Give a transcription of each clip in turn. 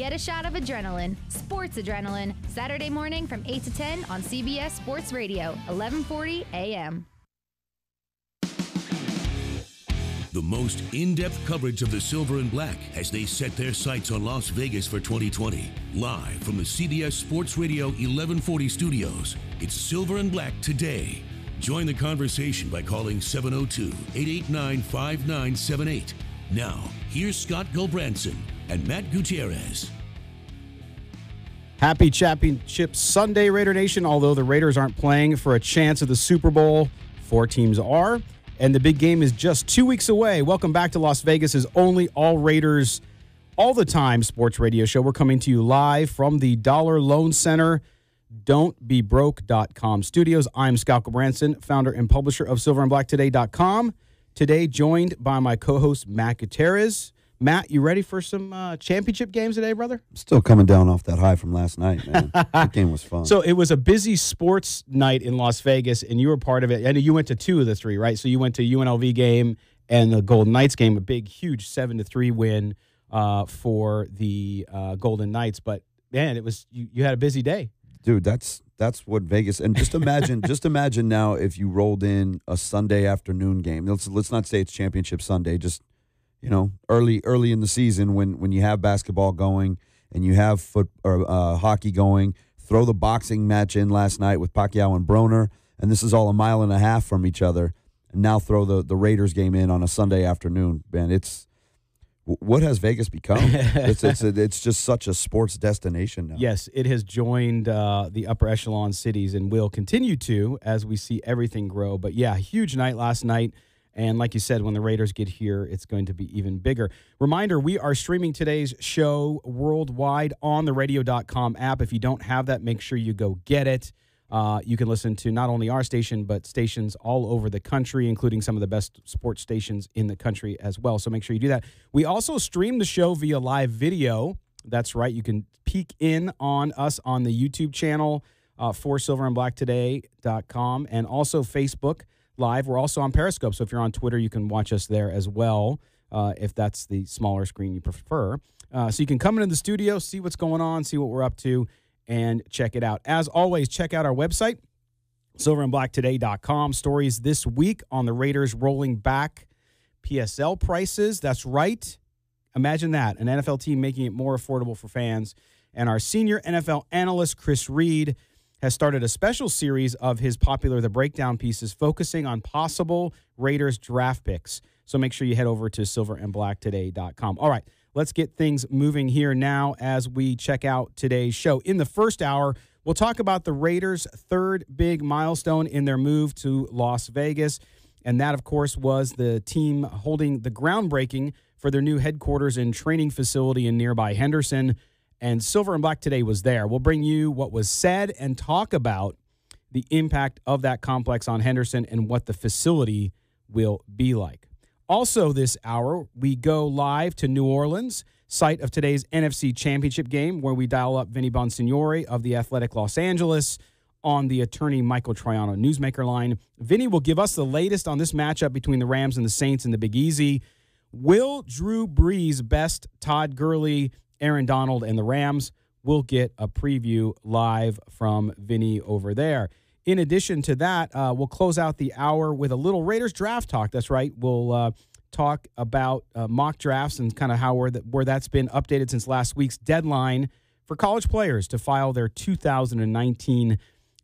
Get a shot of adrenaline, sports adrenaline, Saturday morning from 8 to 10 on CBS Sports Radio, 1140 a.m. The most in-depth coverage of the Silver and Black as they set their sights on Las Vegas for 2020. Live from the CBS Sports Radio 1140 studios, it's Silver and Black today. Join the conversation by calling 702-889-5978. Now, here's Scott Gulbranson and Matt Gutierrez. Happy Championship Sunday, Raider Nation. Although the Raiders aren't playing for a chance at the Super Bowl, 4 teams are. And the big game is just 2 weeks away. Welcome back to Las Vegas's only all Raiders, all the time sports radio show. We're coming to you live from the Dollar Loan Center, don'tbebroke.com studios. I'm Scott Gulbranson, founder and publisher of silverandblacktoday.com. Today, joined by my co-host, Matt Gutierrez. Matt, you ready for some championship games today, brother? I'm still coming down off that high from last night, man. That game was fun. So it was a busy sports night in Las Vegas, and you were part of it. I know you went to 2 of the 3, right? So you went to UNLV game and the Golden Knights game, a big, huge 7-3 win for the Golden Knights. But, man, it was you had a busy day. Dude, that's what Vegas – and just imagine now if you rolled in a Sunday afternoon game. Let's not say it's Championship Sunday, just – early in the season when you have basketball going and you have hockey going, throw the boxing match in last night with Pacquiao and Broner, and this is all a mile and a half from each other, and now throw the Raiders game in on a Sunday afternoon. Man, what has Vegas become? It's just such a sports destination now. Yes, it has joined the upper echelon cities and will continue to as we see everything grow. But, yeah, huge night last night. And like you said, when the Raiders get here, it's going to be even bigger. Reminder, we are streaming today's show worldwide on the radio.com app. If you don't have that, make sure you go get it. You can listen to not only our station, but stations all over the country, including some of the best sports stations in the country as well. So make sure you do that. We also stream the show via live video. That's right. You can peek in on us on the YouTube channel for silverandblacktoday.com and also Facebook Live. We're also on Periscope, so if you're on Twitter, you can watch us there as well, if that's the smaller screen you prefer. So you can come into the studio, see what's going on, see what we're up to, and check it out. As always, check out our website, silverandblacktoday.com. Stories this week on the Raiders rolling back PSL prices. That's right. Imagine that, an NFL team making it more affordable for fans. And our senior NFL analyst, Chris Reed, has started a special series of his popular The Breakdown pieces focusing on possible Raiders draft picks. So make sure you head over to silverandblacktoday.com. All right, let's get things moving here now as we check out today's show. In the first hour, we'll talk about the Raiders' third big milestone in their move to Las Vegas. And that, of course, was the team holding the groundbreaking for their new headquarters and training facility in nearby Henderson. And Silver and Black Today was there. We'll bring you what was said and talk about the impact of that complex on Henderson and what the facility will be like. Also this hour, we go live to New Orleans, site of today's NFC Championship game, where we dial up Vinny Bonsignore of the Athletic Los Angeles on the attorney Michael Troiano newsmaker line. Vinny will give us the latest on this matchup between the Rams and the Saints in the Big Easy. Will Drew Brees best Todd Gurley, Aaron Donald, and the Rams? We'll get a preview live from Vinny over there. In addition to that, we'll close out the hour with a little Raiders draft talk. That's right. We'll talk about mock drafts and kind of how where that's been updated since last week's deadline for college players to file their 2019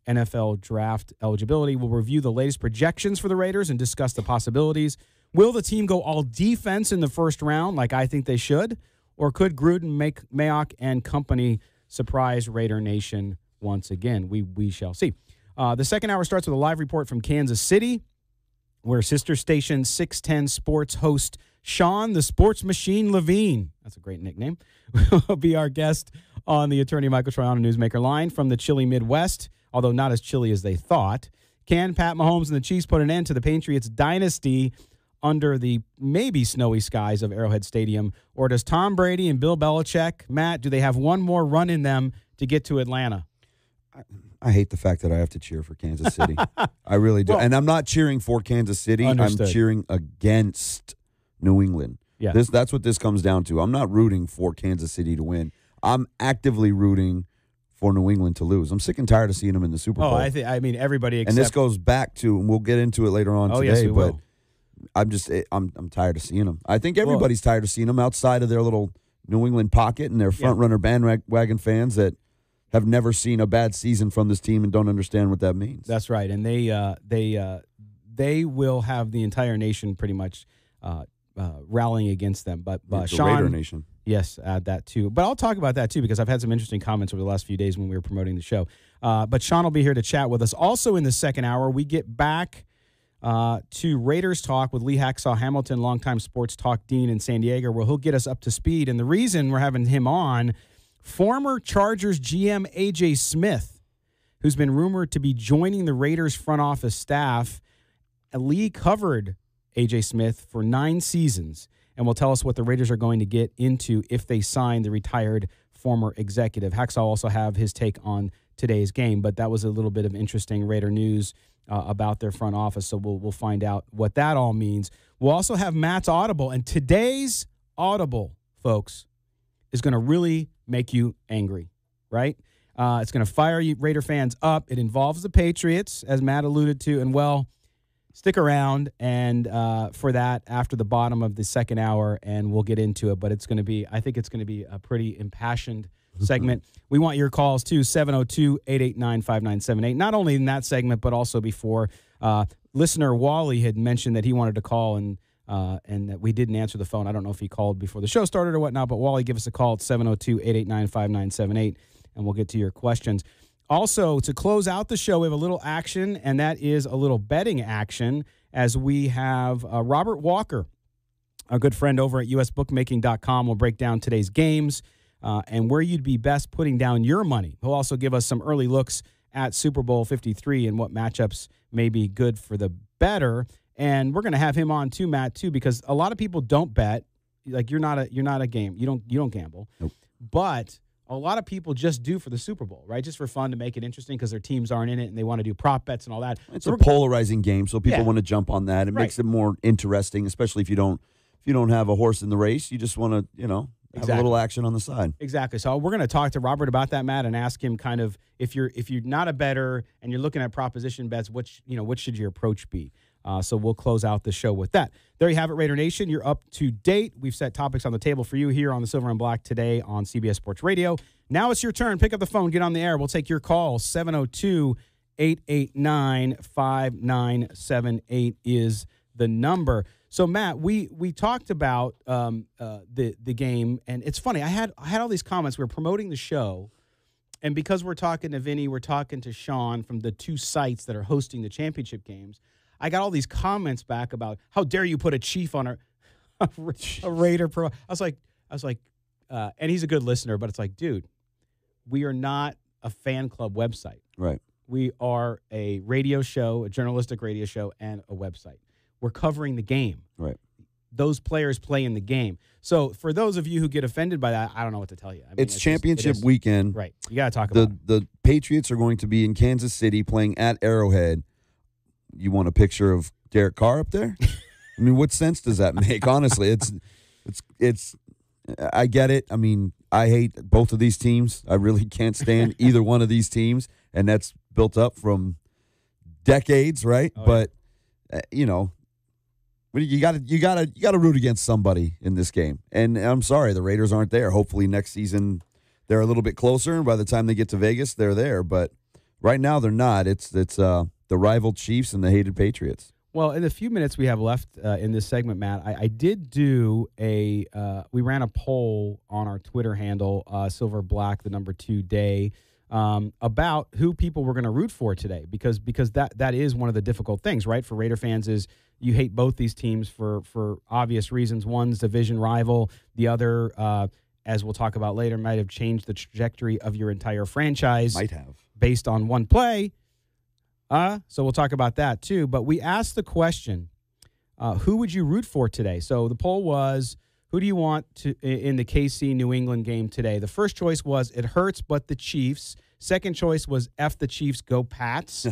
NFL draft eligibility. We'll review the latest projections for the Raiders and discuss the possibilities. Will the team go all defense in the first round like I think they should? Or could Gruden, Mayock, and company surprise Raider Nation once again? We shall see. The second hour starts with a live report from Kansas City, where sister station 610 Sports host Sean the Sports Machine Levine, that's a great nickname, will be our guest on the attorney Michael Troiano newsmaker line from the chilly Midwest, although not as chilly as they thought. Can Pat Mahomes and the Chiefs put an end to the Patriots' dynasty under the maybe snowy skies of Arrowhead Stadium? Or does Tom Brady and Bill Belichick, Matt, do they have one more run in them to get to Atlanta? I hate the fact that I have to cheer for Kansas City. I really do. Well, and I'm not cheering for Kansas City. Understood. I'm cheering against New England. Yeah. That's what this comes down to. I'm not rooting for Kansas City to win. I'm actively rooting for New England to lose. I'm sick and tired of seeing them in the Super Bowl. I mean, everybody except. And this goes back to, and we'll get into it later on today, yes, we but will. I'm tired of seeing them. I think everybody's tired of seeing them outside of their little New England pocket and their front-runner bandwagon fans that have never seen a bad season from this team and don't understand what that means. That's right, and they will have the entire nation pretty much rallying against them. But the Sean, Raider Nation. Yes, add that too. But I'll talk about that too because I've had some interesting comments over the last few days when we were promoting the show. But Sean will be here to chat with us. Also in the second hour, we get back to Raiders Talk with Lee Hacksaw Hamilton, longtime sports talk dean in San Diego, where he'll get us up to speed. And the reason we're having him on, former Chargers GM A.J. Smith, who's been rumored to be joining the Raiders front office staff. Lee covered A.J. Smith for 9 seasons and will tell us what the Raiders are going to get into if they sign the retired former executive. Hacksaw will also have his take on today's game, but that was a little bit of interesting Raider news about their front office, so we'll find out what that all means. We'll also have Matt's Audible, and today's Audible, folks, is going to really make you angry, right? It's going to fire you Raider fans up. It involves the Patriots, as Matt alluded to, and, well, stick around and for that after the bottom of the second hour, and we'll get into it. But I think it's going to be a pretty impassioned segment. We want your calls too, 702-889-5978. Not only in that segment, but also before. Listener Wally had mentioned that he wanted to call and that we didn't answer the phone. I don't know if he called before the show started or whatnot, but Wally, give us a call at 702-889-5978, and we'll get to your questions. Also, to close out the show, we have a little action, and that is a little betting action as we have Robert Walker, a good friend over at usbookmaking.com, will break down today's games and where you'd be best putting down your money. He'll also give us some early looks at Super Bowl 53 and what matchups may be good for the better. And we're going to have him on too, Matt, too, because a lot of people don't bet. Like you're not a game. You don't gamble. Nope. But a lot of people just do for the Super Bowl, right? Just for fun to make it interesting because their teams aren't in it and they want to do prop bets and all that. It's a polarizing game, so people want to jump on that. It makes it more interesting, especially if you don't have a horse in the race. You just want to, have a little action on the side. Exactly. So we're going to talk to Robert about that, Matt, and ask him kind of if you're not a bettor and you're looking at proposition bets, what should your approach be? So we'll close out the show with that. There you have it, Raider Nation. You're up to date. We've set topics on the table for you here on the Silver and Black today on CBS Sports Radio. Now it's your turn. Pick up the phone. Get on the air. We'll take your call. 702-889-5978 is the number. So, Matt, we talked about the game, and it's funny. I had all these comments. We were promoting the show, and because we're talking to Vinny, we're talking to Sean from the 2 sites that are hosting the championship games. I got all these comments back about how dare you put a Chief on a Raider pro. I was like, and he's a good listener, but it's like, dude, we are not a fan club website. Right. We are a radio show, a journalistic radio show, and a website. We're covering the game. Right. Those players play in the game. So for those of you who get offended by that, I don't know what to tell you. I mean, it's championship weekend. Right. You got to talk about it. The Patriots are going to be in Kansas City playing at Arrowhead. You want a picture of Derek Carr up there? I mean, what sense does that make? Honestly, it's. I get it. I mean, I hate both of these teams. I really can't stand either one of these teams, and that's built up from decades, right? Oh, but you got to root against somebody in this game. And I'm sorry, the Raiders aren't there. Hopefully next season they're a little bit closer, and by the time they get to Vegas, they're there. But right now they're not. It's the rival Chiefs and the hated Patriots. Well, in the few minutes we have left in this segment, Matt, I did do we ran a poll on our Twitter handle, Silver Black, the number 2 day, about who people were going to root for today, because that is one of the difficult things, right, for Raider fans is you hate both these teams for obvious reasons. One's division rival, the other, as we'll talk about later, might have changed the trajectory of your entire franchise. Might have. Based on one play. So we'll talk about that too. But we asked the question, who would you root for today? So the poll was, who do you want to in the KC New England game today? The first choice was, it hurts but the Chiefs. Second choice was, F the Chiefs, go Pats,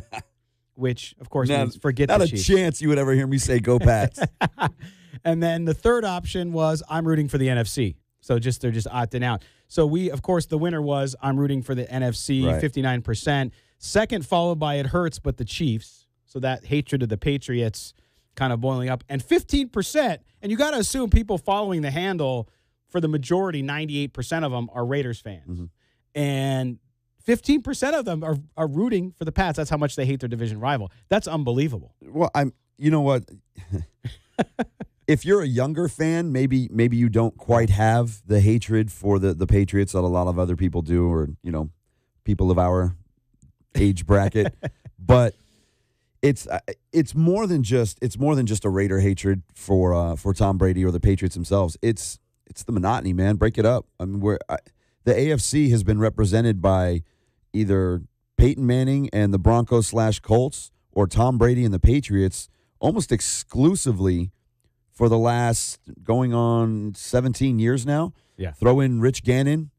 which, of course, means forget the Chiefs. Not a chance you would ever hear me say go Pats. And then the third option was, I'm rooting for the NFC. So they're just opting out. So of course, the winner was I'm rooting for the NFC, Right. 59%. Second, followed by it hurts, but the Chiefs. So that hatred of the Patriots kind of boiling up. And 15%, and you got to assume people following the handle, for the majority, 98% of them are Raiders fans. Mm-hmm. And 15% of them are rooting for the Pats. That's how much they hate their division rival. That's unbelievable. Well, you know what? If you're a younger fan, maybe you don't quite have the hatred for the Patriots that a lot of other people do, or people of our age bracket. But it's more than just a Raider hatred for Tom Brady or the Patriots themselves. It's the monotony, man. Break it up. I mean, the AFC has been represented by either Peyton Manning and the Broncos / Colts, or Tom Brady and the Patriots almost exclusively for the last going on 17 years now. Yeah. Throw in Rich Gannon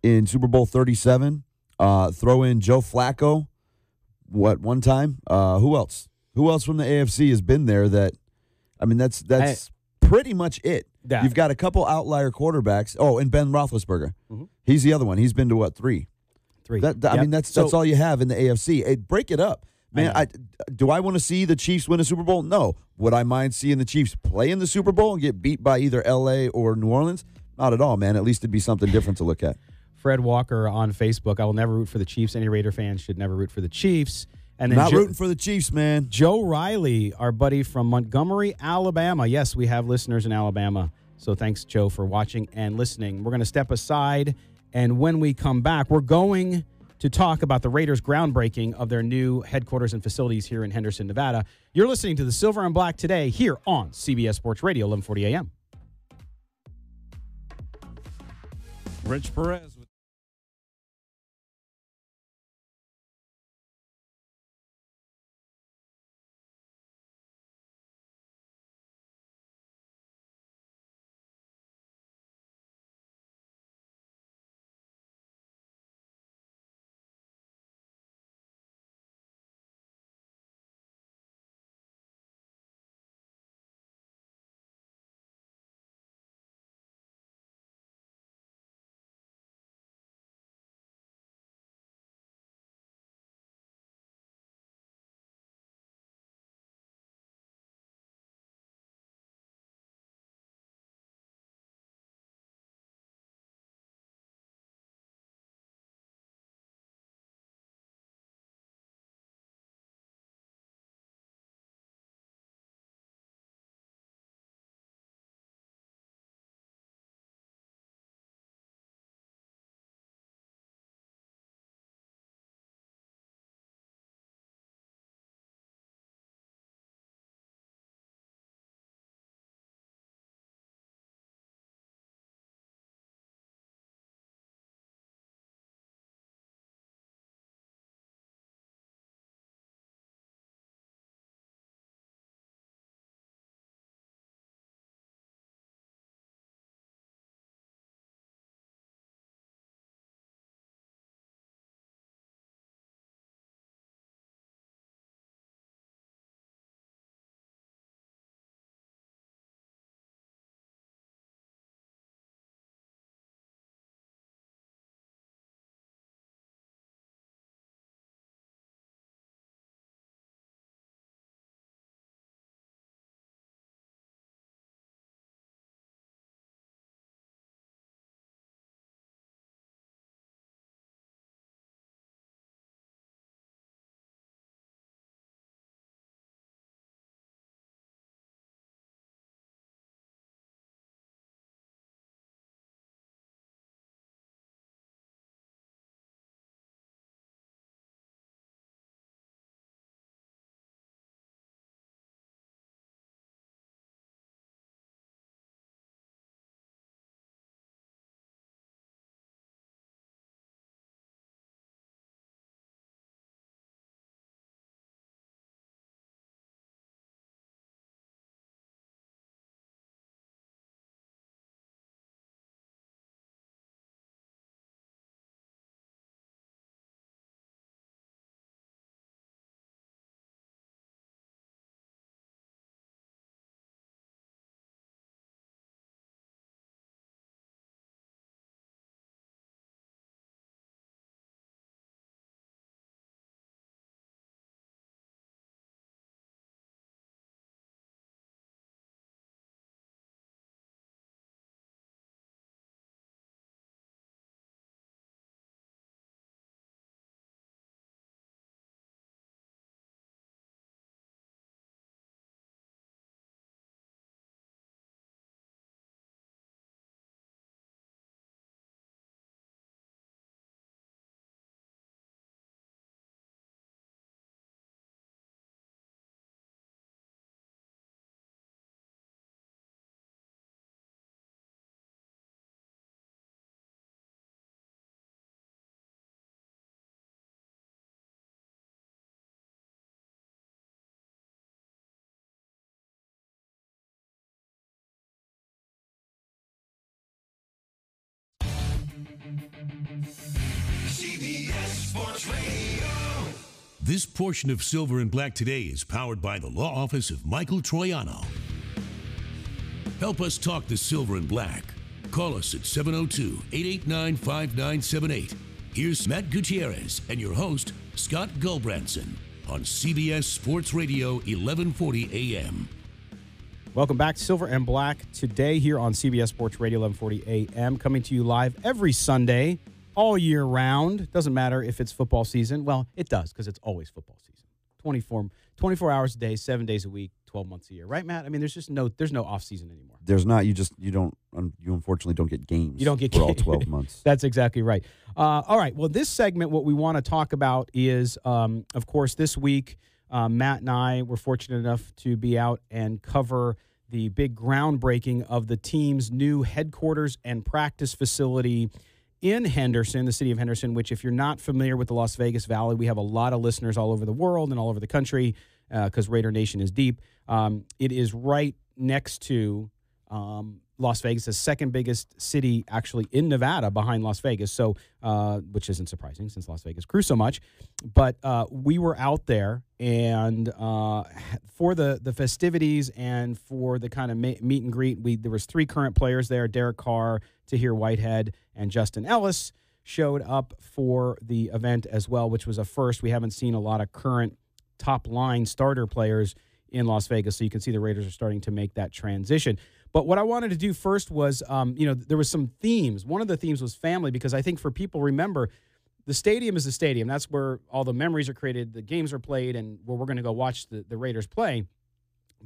in Super Bowl 37. Throw in Joe Flacco. One time? Who else? Who else from the AFC has been there that, I mean, that's pretty much it. Yeah. You've got a couple outlier quarterbacks. Oh, and Ben Roethlisberger. Mm-hmm. He's the other one. He's been to what, 3? 3. I mean, that's all you have in the AFC. Break it up. Man, do I want to see the Chiefs win a Super Bowl? No. Would I mind seeing the Chiefs play in the Super Bowl and get beat by either L.A. or New Orleans? Not at all, man. At least it'd be something different to look at. Fred Walker on Facebook, I will never root for the Chiefs. Any Raider fans should never root for the Chiefs. And then Not rooting for the Chiefs, man. Joe Riley, our buddy from Montgomery, Alabama. Yes, we have listeners in Alabama. So thanks, Joe, for watching and listening. We're going to step aside, and when we come back, we're going to talk about the Raiders' groundbreaking of their new headquarters and facilities here in Henderson, Nevada. You're listening to the Silver and Black today here on CBS Sports Radio, 1140 a.m. Rich Perez. CBS Sports Radio. This portion of Silver and Black Today is powered by the law office of Michael Troiano. Help us talk the Silver and Black. Call us at 702-889-5978. Here's Matt Gutierrez and your host, Scott Gulbranson, on CBS Sports Radio, 1140 AM. Welcome back to Silver and Black today here on CBS Sports Radio, 1140 AM, coming to you live every Sunday, all year round. Doesn't matter if it's football season. Well, it does, because it's always football season. 24 hours a day, 7 days a week, 12 months a year. Right, Matt? I mean, there's no off season anymore. There's not. You unfortunately don't get games. You don't get for games. all 12 months. That's exactly right. All right. Well, this segment, what we want to talk about is, of course, this week, Matt and I were fortunate enough to be out and cover the big groundbreaking of the team's new headquarters and practice facility in Henderson, the city of Henderson, which, if you're not familiar with the Las Vegas Valley, we have a lot of listeners all over the world and all over the country because Raider Nation is deep. It is right next to Las Vegas, the second biggest city actually in Nevada behind Las Vegas, so which isn't surprising since Las Vegas grew so much. But we were out there, and for the festivities and for the kind of meet and greet, there was 3 current players there: Derek Carr, Tahir Whitehead, and Justin Ellis showed up for the event as well, which was a first. We haven't seen a lot of current top-line starter players in Las Vegas, so you can see the Raiders are starting to make that transition. But what I wanted to do first was, there was some themes. One of the themes was family, because I think for people, remember, the stadium is the stadium. That's where all the memories are created, the games are played, and where we're going to go watch the Raiders play.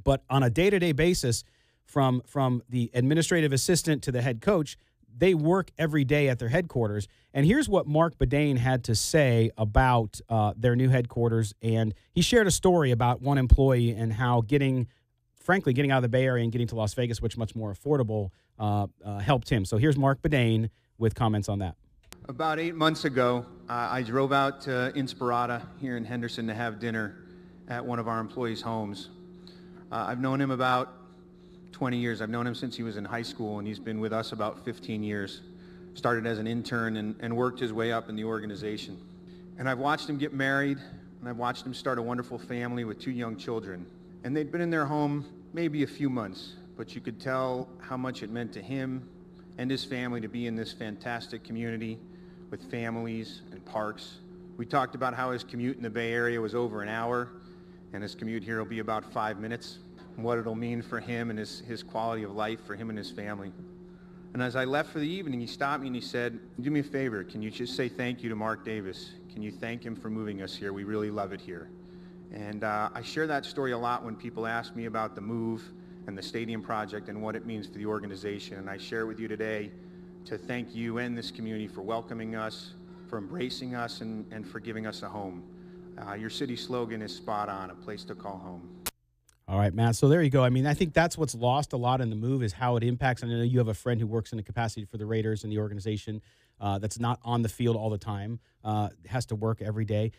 But on a day-to-day basis, from the administrative assistant to the head coach, they work every day at their headquarters. And here's what Mark Bedane had to say about their new headquarters. And he shared a story about one employee and how getting out of the Bay Area and getting to Las Vegas, which is much more affordable, helped him. So here's Mark Bedane with comments on that. About 8 months ago, I drove out to Inspirata here in Henderson to have dinner at one of our employees' homes. I've known him about 20 years. I've known him since he was in high school, and he's been with us about 15 years. Started as an intern and worked his way up in the organization. And I've watched him get married, and I've watched him start a wonderful family with 2 young children. And they'd been in their home maybe a few months, but you could tell how much it meant to him and his family to be in this fantastic community with families and parks. We talked about how his commute in the Bay Area was over an hour, and his commute here will be about 5 minutes, and what it'll mean for him and his quality of life for him and his family. And as I left for the evening, he stopped me and he said, "Do me a favor, can you just say thank you to Mark Davis? Can you thank him for moving us here? We really love it here." And I share that story a lot when people ask me about the move and the stadium project and what it means for the organization. And I share it with you today to thank you and this community for welcoming us, for embracing us, and for giving us a home. Your city slogan is spot on, a place to call home. All right, Matt. So there you go. I mean, I think that's what's lost a lot in the move is how it impacts. I know you have a friend who works in the capacity for the Raiders and the organization that's not on the field all the time, has to work every day.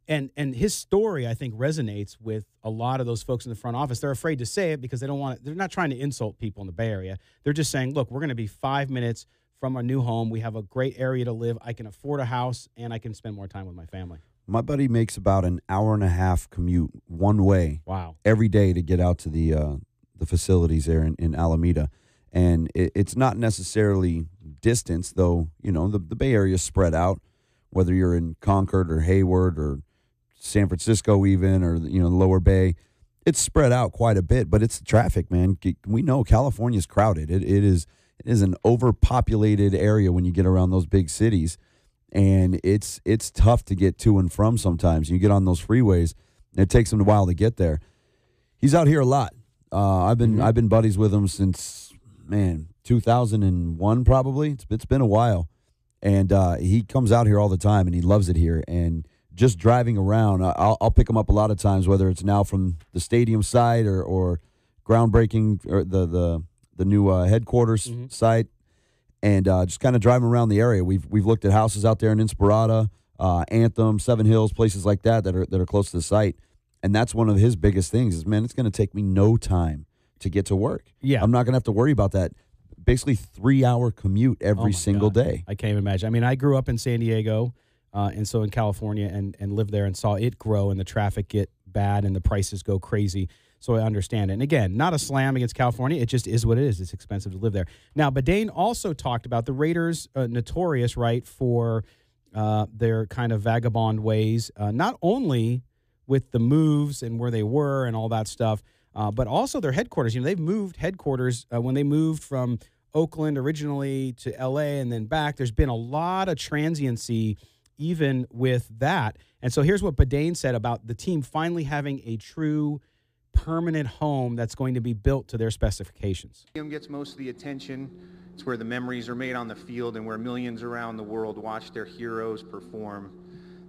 And his story, I think, resonates with a lot of those folks in the front office. They're afraid to say it because they don't want it. They're not trying to insult people in the Bay Area. They're just saying, look, we're going to be 5 minutes from our new home. We have a great area to live. I can afford a house, and I can spend more time with my family. My buddy makes about an hour and a half commute one way. Wow. Every day to get out to the facilities there in Alameda. And it's not necessarily distance, though, the Bay Area is spread out, whether you're in Concord or Hayward or San Francisco even, or, the Lower Bay. It's spread out quite a bit, but it's the traffic, man. We know California's crowded. It is an overpopulated area when you get around those big cities. And it's tough to get to and from sometimes. You get on those freeways, and it takes him a while to get there. He's out here a lot. I've been buddies with him since 2001 probably. It's been a while, and he comes out here all the time, and he loves it here. And just driving around, I'll pick him up a lot of times, whether it's now from the stadium side or groundbreaking or the new headquarters site. And just kind of driving around the area. We've looked at houses out there in Inspirata, Anthem, Seven Hills, places like that are close to the site. And that's one of his biggest things is, man, it's going to take me no time to get to work. Yeah. I'm not going to have to worry about that basically 3-hour commute every single day. I can't even imagine. I mean, I grew up in San Diego and so in California and lived there and saw it grow and the traffic get bad and the prices go crazy. So I understand it. And again, not a slam against California. It just is what it is. It's expensive to live there. Now, Badane also talked about the Raiders, notorious, right, for their kind of vagabond ways, not only with the moves and where they were and all that stuff, but also their headquarters. You know, they've moved headquarters when they moved from Oakland originally to L.A. and then back. There's been a lot of transiency even with that. And so here's what Badane said about the team finally having a true permanent home that's going to be built to their specifications. The stadium gets most of the attention. It's where the memories are made on the field and where millions around the world watch their heroes perform.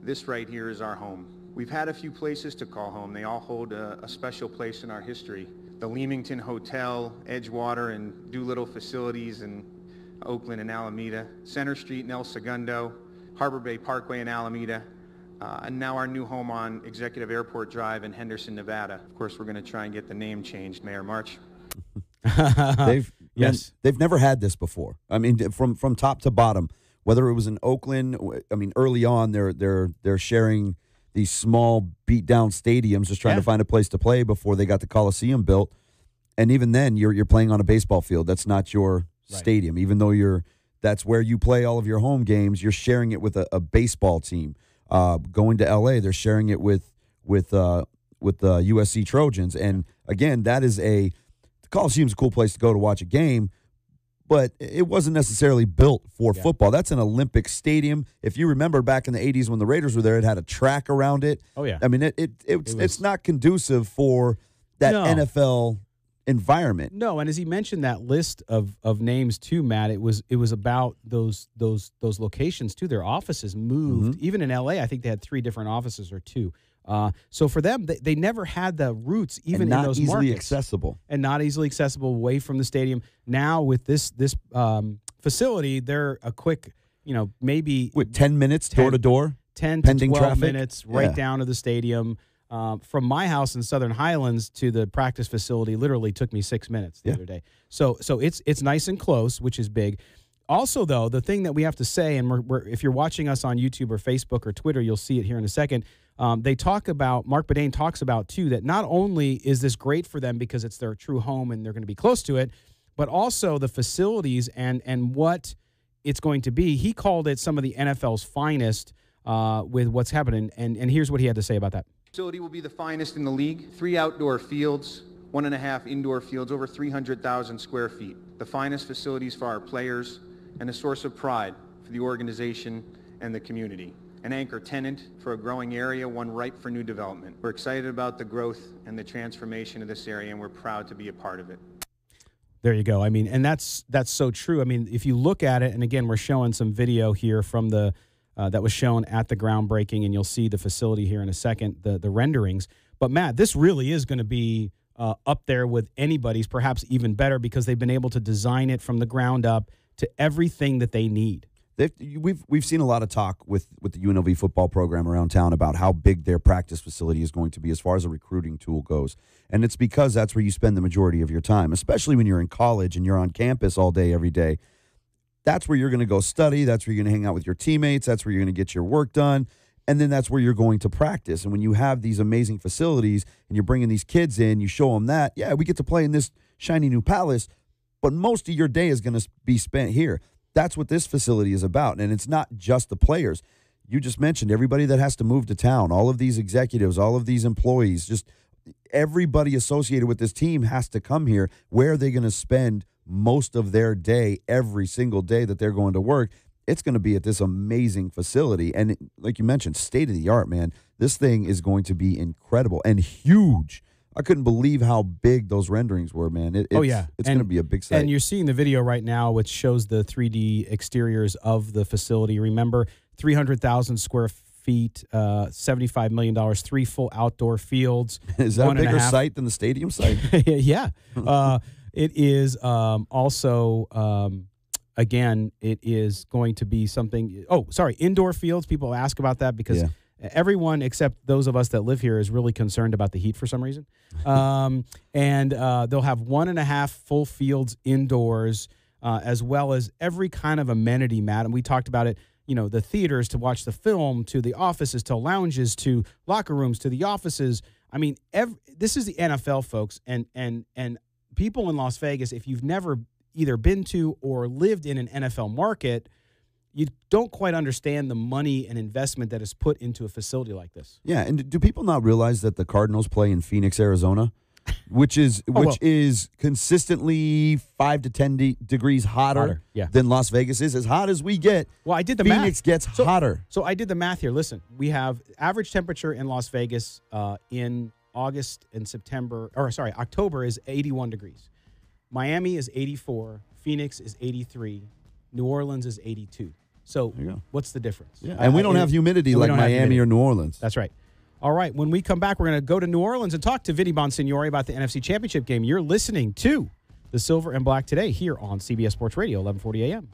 This right here is our home. We've had a few places to call home. They all hold a special place in our history. The Leamington Hotel, Edgewater and Doolittle facilities in Oakland and Alameda, Center Street in El Segundo, Harbor Bay Parkway in Alameda, and now our new home on Executive Airport Drive in Henderson, Nevada. Of course, we're going to try and get the name changed, Mayor March. They've never had this before. I mean, from top to bottom, whether it was in Oakland, I mean, early on, they're sharing these small beat-down stadiums, just trying to find a place to play before they got the Coliseum built. And even then, you're playing on a baseball field. That's not your stadium. Even though that's where you play all of your home games, you're sharing it with a baseball team. Going to L.A., they're sharing it with the USC Trojans. And, again, the Coliseum's a cool place to go to watch a game, but it wasn't necessarily built for football. That's an Olympic stadium. If you remember back in the 80s when the Raiders were there, it had a track around it. Oh, yeah. I mean, it's not conducive for that NFL environment. No, and as he mentioned that list of names too, Matt, it was about those locations too. Their offices moved. Even in LA, I think they had 3 different offices or 2. So for them, they never had the roots even in those markets. Not easily accessible. And not easily accessible away from the stadium. Now with this facility, they're a quick, maybe 10 minutes door to door, 10 to 12 traffic. minutes right down to the stadium. From my house in Southern Highlands to the practice facility literally took me 6 minutes the other day. So it's nice and close, which is big. Also, though, the thing that we have to say, and if you're watching us on YouTube or Facebook or Twitter, you'll see it here in a second. Mark Badane talks about, too, that not only is this great for them because it's their true home and they're going to be close to it, but also the facilities and what it's going to be. He called it some of the NFL's finest with what's happening, and here's what he had to say about that. Facility will be the finest in the league. 3 outdoor fields, 1.5 indoor fields, over 300,000 square feet. The finest facilities for our players and a source of pride for the organization and the community. An anchor tenant for a growing area, one ripe for new development. We're excited about the growth and the transformation of this area, and we're proud to be a part of it. There you go. I mean, and that's so true. I mean, if you look at it, and again, we're showing some video here from the that was shown at the groundbreaking, and you'll see the facility here in a second, the renderings. But, Matt, this really is going to be up there with anybody's, perhaps even better, because they've been able to design it from the ground up to everything that they need. We've seen a lot of talk with the UNLV football program around town about how big their practice facility is going to be as far as a recruiting tool goes. And it's because that's where you spend the majority of your time, especially when you're in college and you're on campus all day, every day. That's where you're going to go study. That's where you're going to hang out with your teammates. That's where you're going to get your work done. And then that's where you're going to practice. And when you have these amazing facilities and you're bringing these kids in, you show them that, we get to play in this shiny new palace, but most of your day is going to be spent here. That's what this facility is about. And it's not just the players. You just mentioned everybody that has to move to town, all of these executives, all of these employees, just everybody associated with this team has to come here. Where are they going to spend most of their day, every single day that they're going to work? It's going to be at this amazing facility. And like you mentioned, state of the art, man. This thing is going to be incredible and huge. I couldn't believe how big those renderings were, man. It's going to be a big site. And you're seeing the video right now, which shows the 3D exteriors of the facility. Remember, 300,000 square feet, $75 million, 3 full outdoor fields. Is that a bigger site than the stadium site? Yeah. It is also, again, it is going to be something. Oh, sorry, indoor fields. People ask about that because everyone except those of us that live here is really concerned about the heat for some reason. And they'll have 1.5 full fields indoors. as well as every kind of amenity, Matt. And we talked about it, the theaters to watch the film, to the offices, to lounges, to locker rooms, to the offices. I mean, this is the NFL, folks, and people in Las Vegas, if you've never either been to or lived in an NFL market, you don't quite understand the money and investment that is put into a facility like this. Yeah, and do people not realize that the Cardinals play in Phoenix, Arizona, which is consistently 5 to 10 degrees hotter than Las Vegas is? As hot as we get, well, I did the Phoenix math. Gets hotter. So I did the math here. Listen, we have average temperature in Las Vegas in October is 81 degrees. Miami is 84. Phoenix is 83. New Orleans is 82. So what's the difference? Yeah. And we don't have humidity like Miami or New Orleans. That's right. All right, when we come back, we're going to go to New Orleans and talk to Vinny Bonsignore about the NFC Championship game. You're listening to the Silver and Black today here on CBS Sports Radio, 1140 a.m.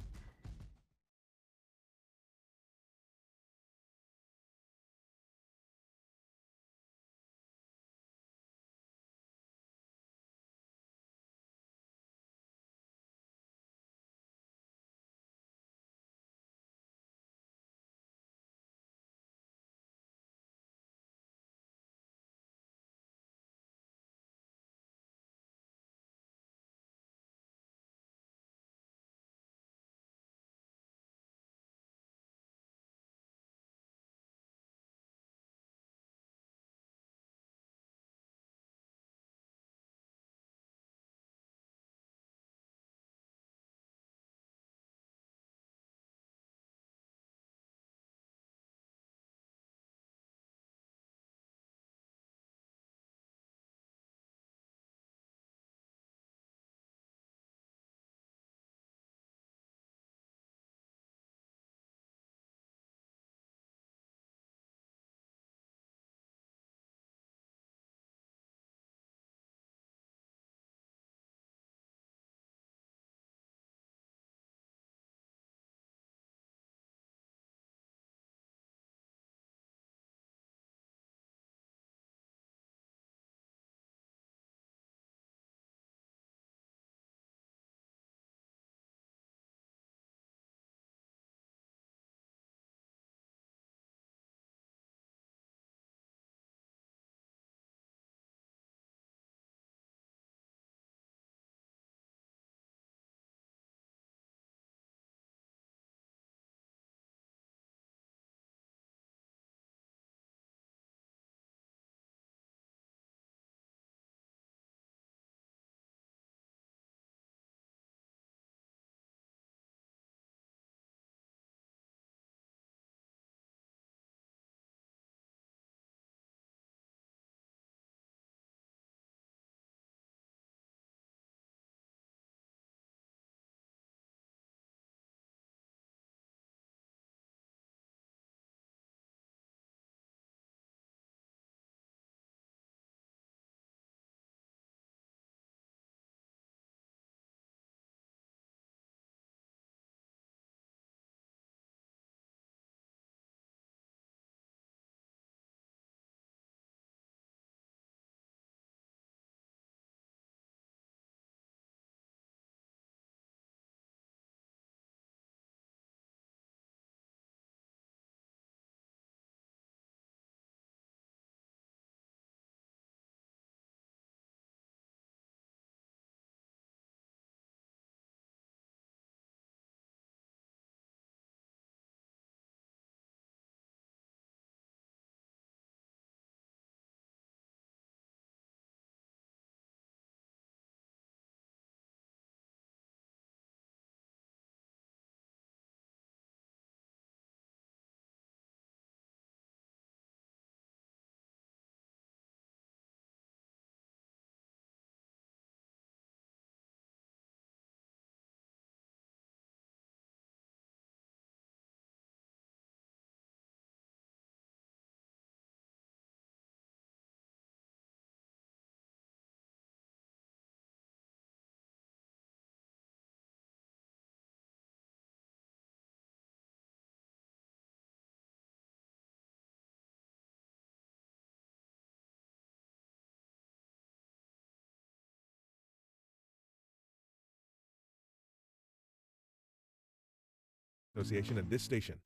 Association and this station.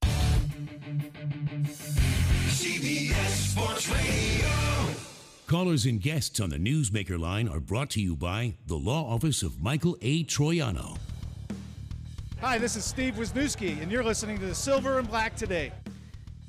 CBS Sports Radio. Callers and guests on the Newsmaker line are brought to you by the law office of Michael A. Troiano. Hi, this is Steve Wisniewski, and you're listening to the Silver and Black Today.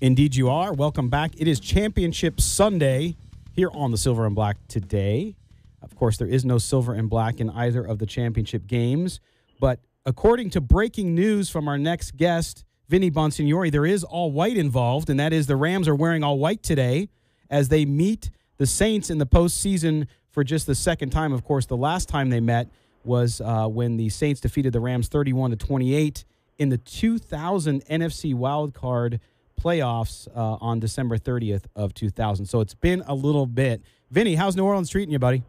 Indeed you are. Welcome back. It is Championship Sunday here on the Silver and Black Today. Of course, there is no silver and black in either of the championship games, but according to breaking news from our next guest, Vinny Bonsignori, there is all white involved, and that is the Rams are wearing all white today as they meet the Saints in the postseason for just the second time. Of course, the last time they met was when the Saints defeated the Rams 31-28 in the 2000 NFC wildcard playoffs on December 30th of 2000. So it's been a little bit. Vinny, how's New Orleans treating you, buddy?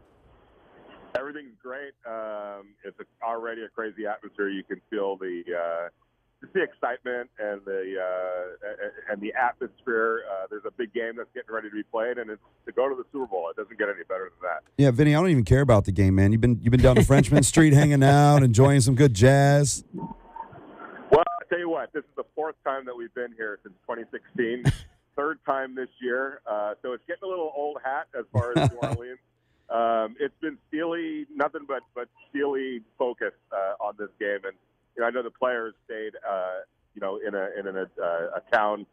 Everything's great. It's already a crazy atmosphere. You can feel the excitement and the atmosphere. There's a big game that's getting ready to be played, and it's to go to the Super Bowl. It doesn't get any better than that. Yeah, Vinny, I don't even care about the game, man. You've been down to Frenchman Street hanging out, enjoying some good jazz. Well, I tell you what, this is the fourth time that we've been here since 2016. Third time this year, so it's getting a little old hat as far as New Orleans. It's been Steely, nothing but Steely focus on this game, and I know the players stayed, in a town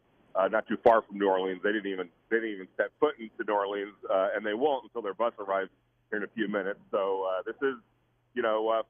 not too far from New Orleans. They didn't even step foot into New Orleans, and they won't until their bus arrives here in a few minutes. So this is,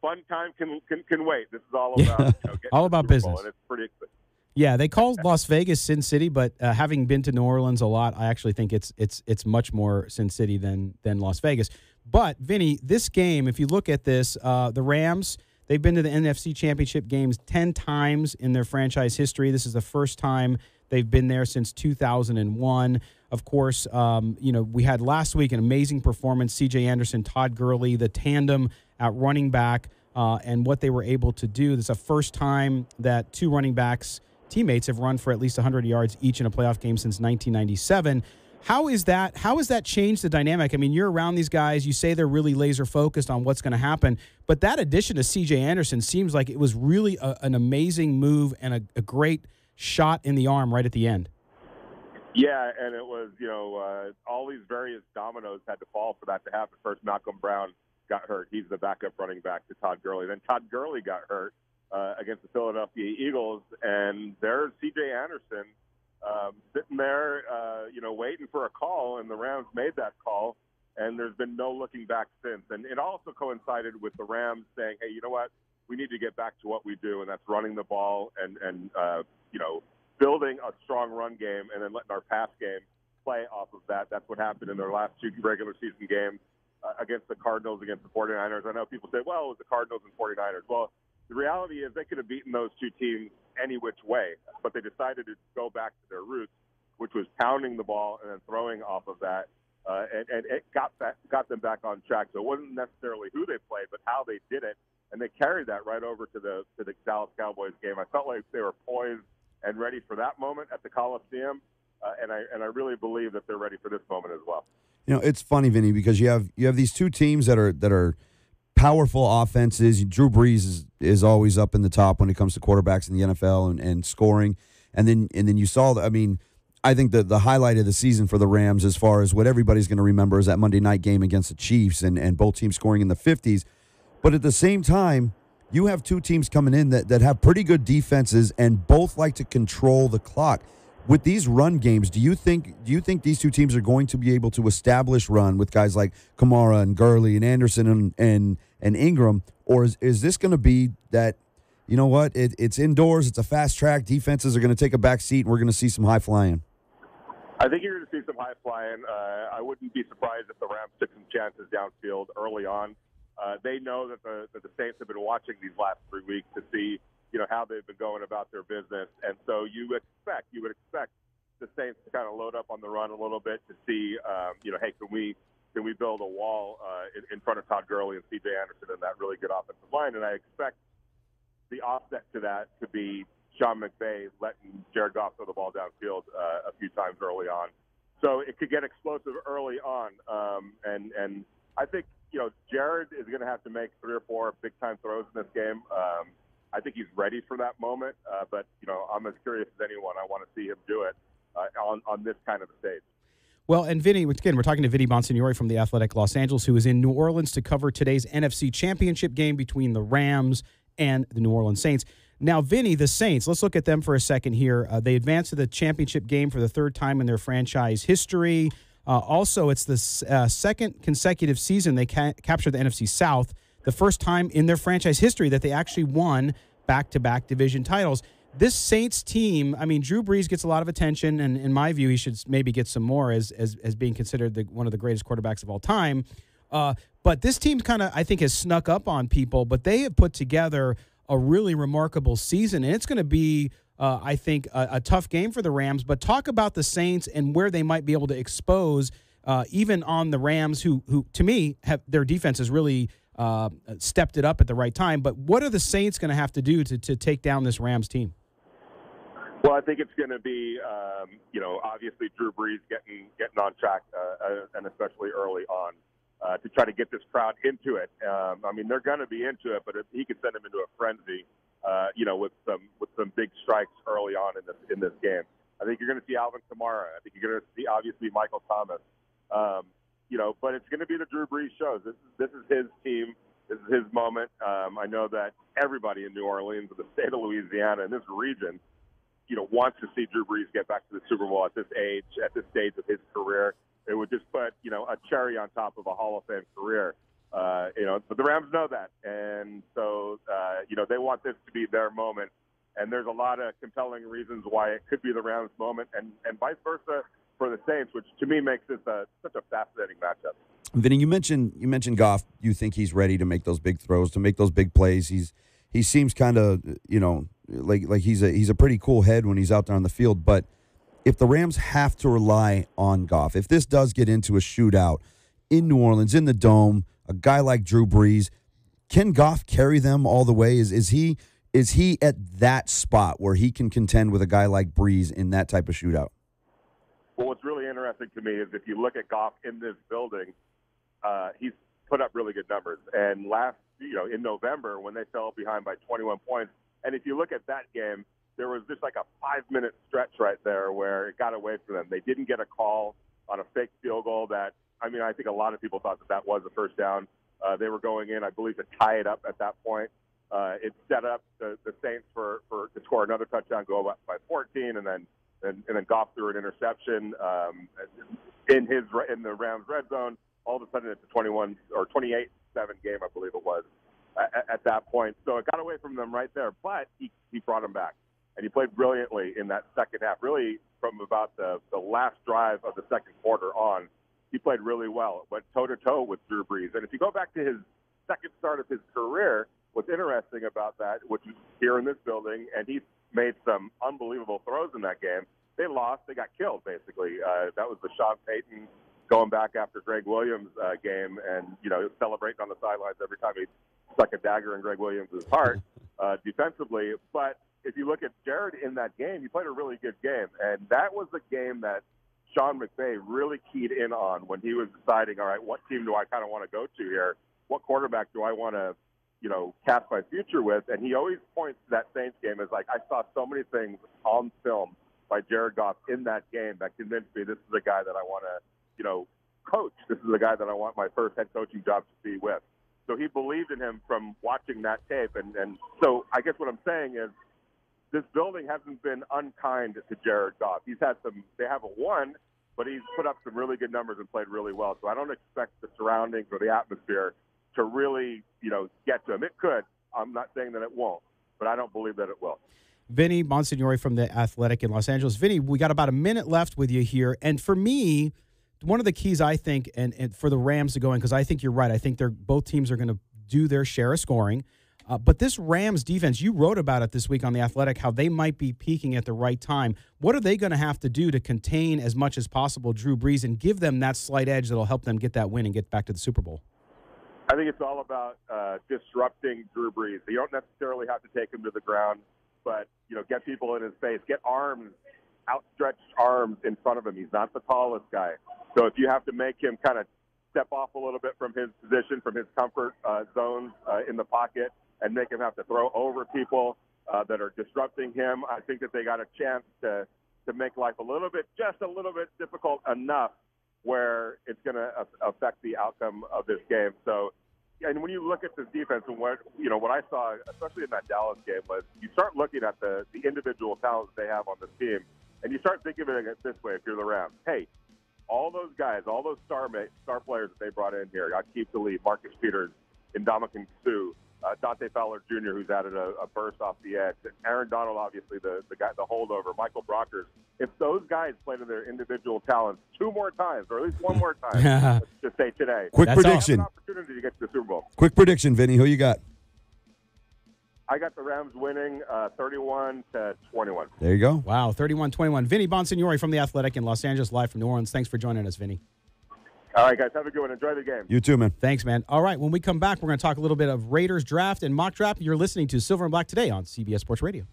fun time can wait. This is all about all about business, and it's pretty exciting. Yeah, they call Las Vegas Sin City, but having been to New Orleans a lot, I actually think it's much more Sin City than Las Vegas. But Vinny, this game, if you look at this, the Rams, they've been to the NFC Championship games 10 times in their franchise history. This is the first time they've been there since 2001. Of course, we had last week an amazing performance. C.J. Anderson, Todd Gurley, the tandem at running back, and what they were able to do. This is the first time that two running backs teammates have run for at least 100 yards each in a playoff game since 1997. How has that changed the dynamic? I mean, you're around these guys. You say they're really laser focused on what's going to happen, but that addition to C.J. Anderson seems like it was really an amazing move and a great shot in the arm right at the end. Yeah, and it was, all these various dominoes had to fall for that to happen. First, Malcolm Brown got hurt. He's the backup running back to Todd Gurley. Then Todd Gurley got hurt against the Philadelphia Eagles, and there's C.J. Anderson sitting there, waiting for a call, and the Rams made that call, and there's been no looking back since. And it also coincided with the Rams saying, hey, you know what, we need to get back to what we do, and that's running the ball and building a strong run game and then letting our pass game play off of that. That's what happened in their last two regular season games against the Cardinals, against the 49ers. I know people say, well, it was the Cardinals and 49ers. Well, the reality is they could have beaten those two teams any which way, but they decided to go back to their roots, which was pounding the ball and then throwing off of that, and it got them back on track. So it wasn't necessarily who they played, but how they did it, and they carried that right over to the Dallas Cowboys game. I felt like they were poised and ready for that moment at the Coliseum, and I really believe that they're ready for this moment as well. It's funny, Vinny, because you have these two teams that are powerful offenses. Drew Brees is always up in the top when it comes to quarterbacks in the NFL and scoring. And then you saw, I think the highlight of the season for the Rams, as far as what everybody's going to remember, is that Monday night game against the Chiefs and both teams scoring in the 50s. But at the same time, you have two teams coming in that have pretty good defenses and both like to control the clock. With these run games, do you think these two teams are going to be able to establish run with guys like Kamara and Gurley and Anderson and Ingram, or is this going to be that, it's indoors, it's a fast track, defenses are going to take a back seat, and we're going to see some high flying? I think you're going to see some high flying. I wouldn't be surprised if the Rams took some chances downfield early on. They know that the Saints have been watching these last 3 weeks to see how they've been going about their business. And so you would expect the Saints to kind of load up on the run a little bit to see, hey, can we build a wall in front of Todd Gurley and C.J. Anderson and that really good offensive line? And I expect the offset to that to be Sean McVay letting Jared Goff throw the ball downfield a few times early on. So it could get explosive early on. And I think, Jared is going to have to make 3 or 4 big-time throws in this game. I think he's ready for that moment. But I'm as curious as anyone. I want to see him do it on this kind of a stage. Well, and Vinny, again, we're talking to Vinny Bonsignori from the Athletic Los Angeles, who is in New Orleans to cover today's NFC Championship game between the Rams and the New Orleans Saints. Now, Vinny, the Saints, let's look at them for a second here. They advanced to the championship game for the third time in their franchise history. Also, it's the second consecutive season they captured the NFC South, the first time in their franchise history that they actually won back-to-back division titles. This Saints team, I mean, Drew Brees gets a lot of attention, and in my view, he should maybe get some more as being considered one of the greatest quarterbacks of all time. But this team kind of, I think, has snuck up on people, but they have put together a really remarkable season, and it's going to be, I think, a tough game for the Rams. But talk about the Saints and where they might be able to expose, even on the Rams, who to me, have their defense has really stepped it up at the right time. But what are the Saints going to have to do to take down this Rams team? Well, I think it's going to be, obviously Drew Brees getting on track, and especially early on, to try to get this crowd into it. I mean, they're going to be into it, but if he could send them into a frenzy, with some big strikes early on in this game. I think you're going to see Alvin Kamara. I think you're going to see obviously Michael Thomas. But it's going to be the Drew Brees show. This is his team. This is his moment. I know that everybody in New Orleans, the state of Louisiana, and this region, wants to see Drew Brees get back to the Super Bowl at this age, at this stage of his career. It would just put, a cherry on top of a Hall of Fame career. But the Rams know that. And so, they want this to be their moment. And there's a lot of compelling reasons why it could be the Rams' moment and vice versa for the Saints, which to me makes this such a fascinating matchup. Vinny, you mentioned Goff. You think he's ready to make those big throws, to make those big plays. He seems kind of, like he's a pretty cool head when he's out there on the field. But if the Rams have to rely on Goff, if this does get into a shootout in New Orleans, in the Dome, a guy like Drew Brees, can Goff carry them all the way? Is he at that spot where he can contend with a guy like Brees in that type of shootout? Well, what's really interesting to me is if you look at Goff in this building, he's put up really good numbers. And in November when they fell behind by 21 points, and if you look at that game, there was just like a 5-minute stretch right there where it got away from them. They didn't get a call on a fake field goal that, I think a lot of people thought that was a first down. They were going in, I believe, to tie it up at that point. It set up the Saints to score another touchdown, go up by 14, and then Goff threw an interception in the Rams red zone. All of a sudden, it's a 21 or 28-7 game, I believe it was at that point. So it got away from them right there, but he brought them back, and he played brilliantly in that second half. Really, from about the last drive of the second quarter on, he played really well. It went toe-to-toe with Drew Brees. And if you go back to his second start of his career, what's interesting about that, which is here in this building, and he made some unbelievable throws in that game. They lost. They got killed, basically. That was the Sean Payton going back after Greg Williams game and, celebrating on the sidelines every time he stuck a dagger in Greg Williams' heart defensively. But if you look at Jared in that game, he played a really good game. And that was the game that Sean McVay really keyed in on when he was deciding, all right, what team do I kind of want to go to here? What quarterback do I want to, cast my future with? And he always points to that Saints game as like, I saw so many things on film by Jared Goff in that game that convinced me this is the guy that I want to, coach. This is the guy that I want my first head coaching job to be with. So he believed in him from watching that tape. And so I guess what I'm saying is this building hasn't been unkind to Jared Goff. They haven't won, but he's put up some really good numbers and played really well. So I don't expect the surroundings or the atmosphere to really, get to him. It could. I'm not saying that it won't, but I don't believe that it will. Vinny Bonsignori from the Athletic in Los Angeles. Vinny, we got about a minute left with you here. And for me, one of the keys, I think, and for the Rams to go in, because I think you're right, I think both teams are going to do their share of scoring. But this Rams defense, you wrote about it this week on The Athletic, how they might be peaking at the right time. What are they going to have to do to contain as much as possible Drew Brees and give them that slight edge that will help them get that win and get back to the Super Bowl? I think it's all about disrupting Drew Brees. You don't necessarily have to take him to the ground, but, get people in his face, get outstretched arms in front of him. He's not the tallest guy. So if you have to make him kind of step off a little bit from his position, from his comfort zones in the pocket, and make him have to throw over people that are disrupting him. I think that they got a chance to make life just a little bit difficult enough where it's going to affect the outcome of this game. So, and when you look at this defense and what I saw, especially in that Dallas game, was you start looking at the individual talents they have on this team, and you start thinking of it this way if you're the Rams. Hey, all those guys, all those star players that they brought in here, Aqib Talib, Marcus Peters, Ndamukong Suh, Dante Fowler Jr., who's added a burst off the edge, and Aaron Donald, obviously the guy, the holdover, Michael Brockers. If those guys play to their individual talents 2 more times, or at least 1 more time, let's just say today, Quick prediction. An opportunity to get to the Super Bowl. Quick prediction, Vinny. Who you got? I got the Rams winning 31-21. There you go. Wow, 31-21. Vinny Bonsignori from The Athletic in Los Angeles, live from New Orleans. Thanks for joining us, Vinny. All right, guys. Have a good one. Enjoy the game. You too, man. Thanks, man. All right, when we come back, we're going to talk a little bit of Raiders draft and mock draft. You're listening to Silver and Black today on CBS Sports Radio.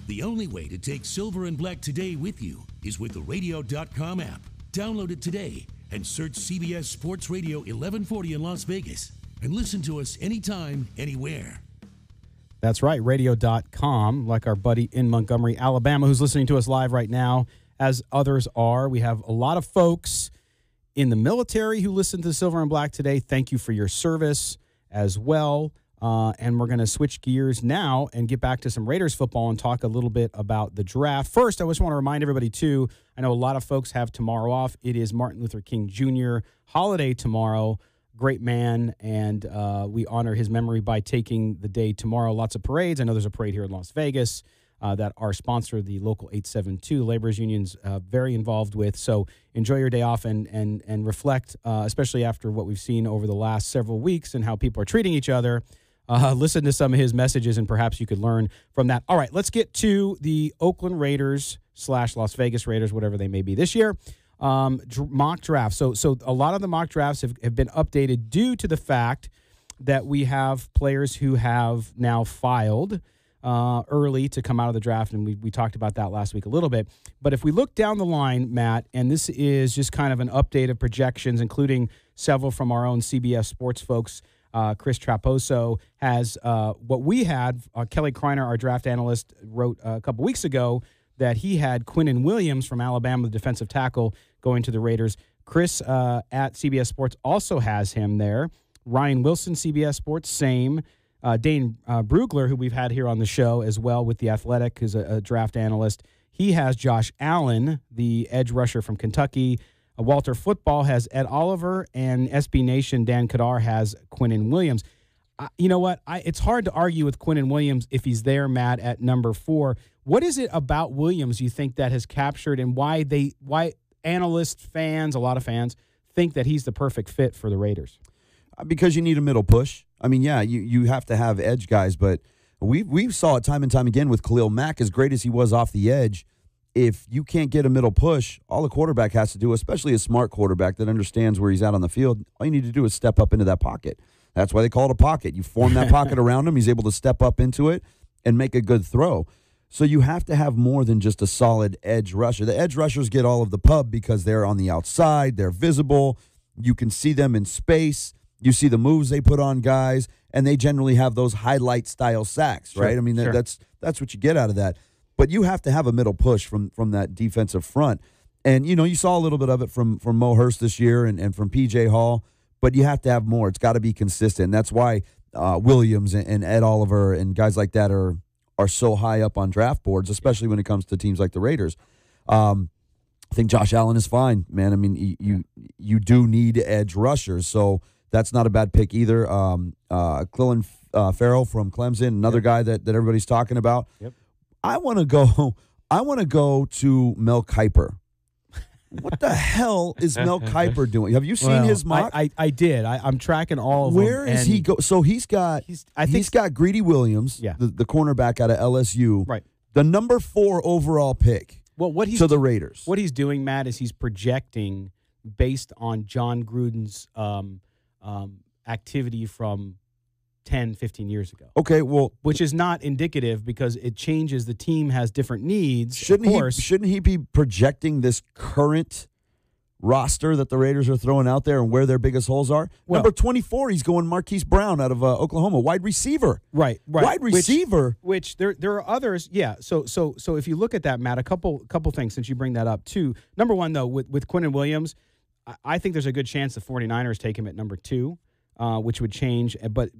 The only way to take Silver and Black today with you is with the radio.com app. Download it today and search CBS Sports Radio 1140 in Las Vegas and listen to us anytime, anywhere. That's right, radio.com, like our buddy in Montgomery, Alabama, who's listening to us live right now, as others are. We have a lot of folks in the military who listen to Silver and Black today. Thank you for your service as well. And we're going to switch gears now and get back to some Raiders football and talk a little bit about the draft. First, I just want to remind everybody, too, I know a lot of folks have tomorrow off. It is Martin Luther King Jr. holiday tomorrow. Great man, and we honor his memory by taking the day tomorrow. Lots of parades. I know there's a parade here in Las Vegas that our sponsor, the local 872 Laborers Union's very involved with. So enjoy your day off and reflect, especially after what we've seen over the last several weeks and how people are treating each other. Listen to some of his messages, and perhaps you could learn from that. All right, let's get to the Oakland Raiders / Las Vegas Raiders, whatever they may be this year. Mock draft. So a lot of the mock drafts have been updated due to the fact that we have players who have now filed early to come out of the draft, and we talked about that last week a little bit. But if we look down the line, Matt, and this is just kind of an update of projections, including several from our own CBS Sports folks. Chris Traposo has what we had. Kelly Kreiner, our draft analyst, wrote a couple weeks ago that he had Quinnen Williams from Alabama, the defensive tackle, going to the Raiders. Chris at CBS Sports also has him there. Ryan Wilson, CBS Sports, same. Dane Brugler, who we've had here on the show as well with The Athletic, who's a draft analyst. He has Josh Allen, the edge rusher from Kentucky. Walter Football has Ed Oliver, and SB Nation, Dan Kadar, has Quinnen Williams. You know what? It's hard to argue with Quinnen Williams if he's there, Matt, at number 4. What is it about Williams you think that has captured, and why analysts, fans, a lot of fans, think that he's the perfect fit for the Raiders? Because you need a middle push. I mean, yeah, you have to have edge guys, but we saw it time and time again with Khalil Mack, as great as he was off the edge. If you can't get a middle push, all the quarterback has to do, especially a smart quarterback that understands where he's at on the field, all you need to do is step up into that pocket. That's why they call it a pocket. You form that pocket around him. He's able to step up into it and make a good throw. So you have to have more than just a solid edge rusher. The edge rushers get all of the pub because they're on the outside. They're visible. You can see them in space. You see the moves they put on guys, and they generally have those highlight-style sacks, right? Sure, I mean, sure. that's what you get out of that. But you have to have a middle push from that defensive front. And, you saw a little bit of it from Mo Hurst this year and from P.J. Hall, but you have to have more. It's got to be consistent. And that's why Williams and Ed Oliver and guys like that are so high up on draft boards, especially when it comes to teams like the Raiders. I think Josh Allen is fine, man. I mean, you do need edge rushers, so that's not a bad pick either. Clelin Ferrell from Clemson, another guy that everybody's talking about. Yep. I want to go to Mel Kiper. What the hell is Mel Kiper doing? Have you seen his mock? I did. I'm tracking all of Where them. is he go? So he's got Greedy Williams, the cornerback out of LSU, right? The number 4 overall pick. Well, to the Raiders. What he's doing, Matt, is he's projecting based on John Gruden's activity from 10, 15 years ago. Okay, well, which is not indicative because it changes. The team has different needs. Shouldn't he be projecting this current roster that the Raiders are throwing out there and where their biggest holes are? Well, number 24, he's going Marquise Brown out of Oklahoma, wide receiver. Right. Wide receiver. Which there are others. Yeah. So if you look at that, Matt, a couple things since you bring that up too. Number one, though, with Quinnen Williams, I think there's a good chance the 49ers take him at number 2. Which would change, but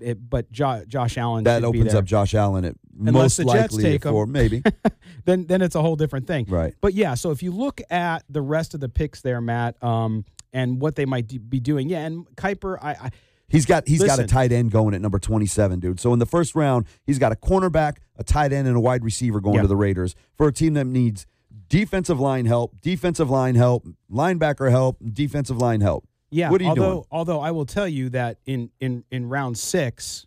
Josh Allen that should opens be there. up Josh Allen at Unless most the Jets likely take for him. maybe. then it's a whole different thing, right? But yeah, so if you look at the rest of the picks there, Matt, and what they might be doing, and Kiper, he's got a tight end going at number 27, dude. So in the first round, he's got a cornerback, a tight end, and a wide receiver going to the Raiders for a team that needs defensive line help, linebacker help, defensive line help. Yeah, what are you doing? Although I will tell you that in round 6,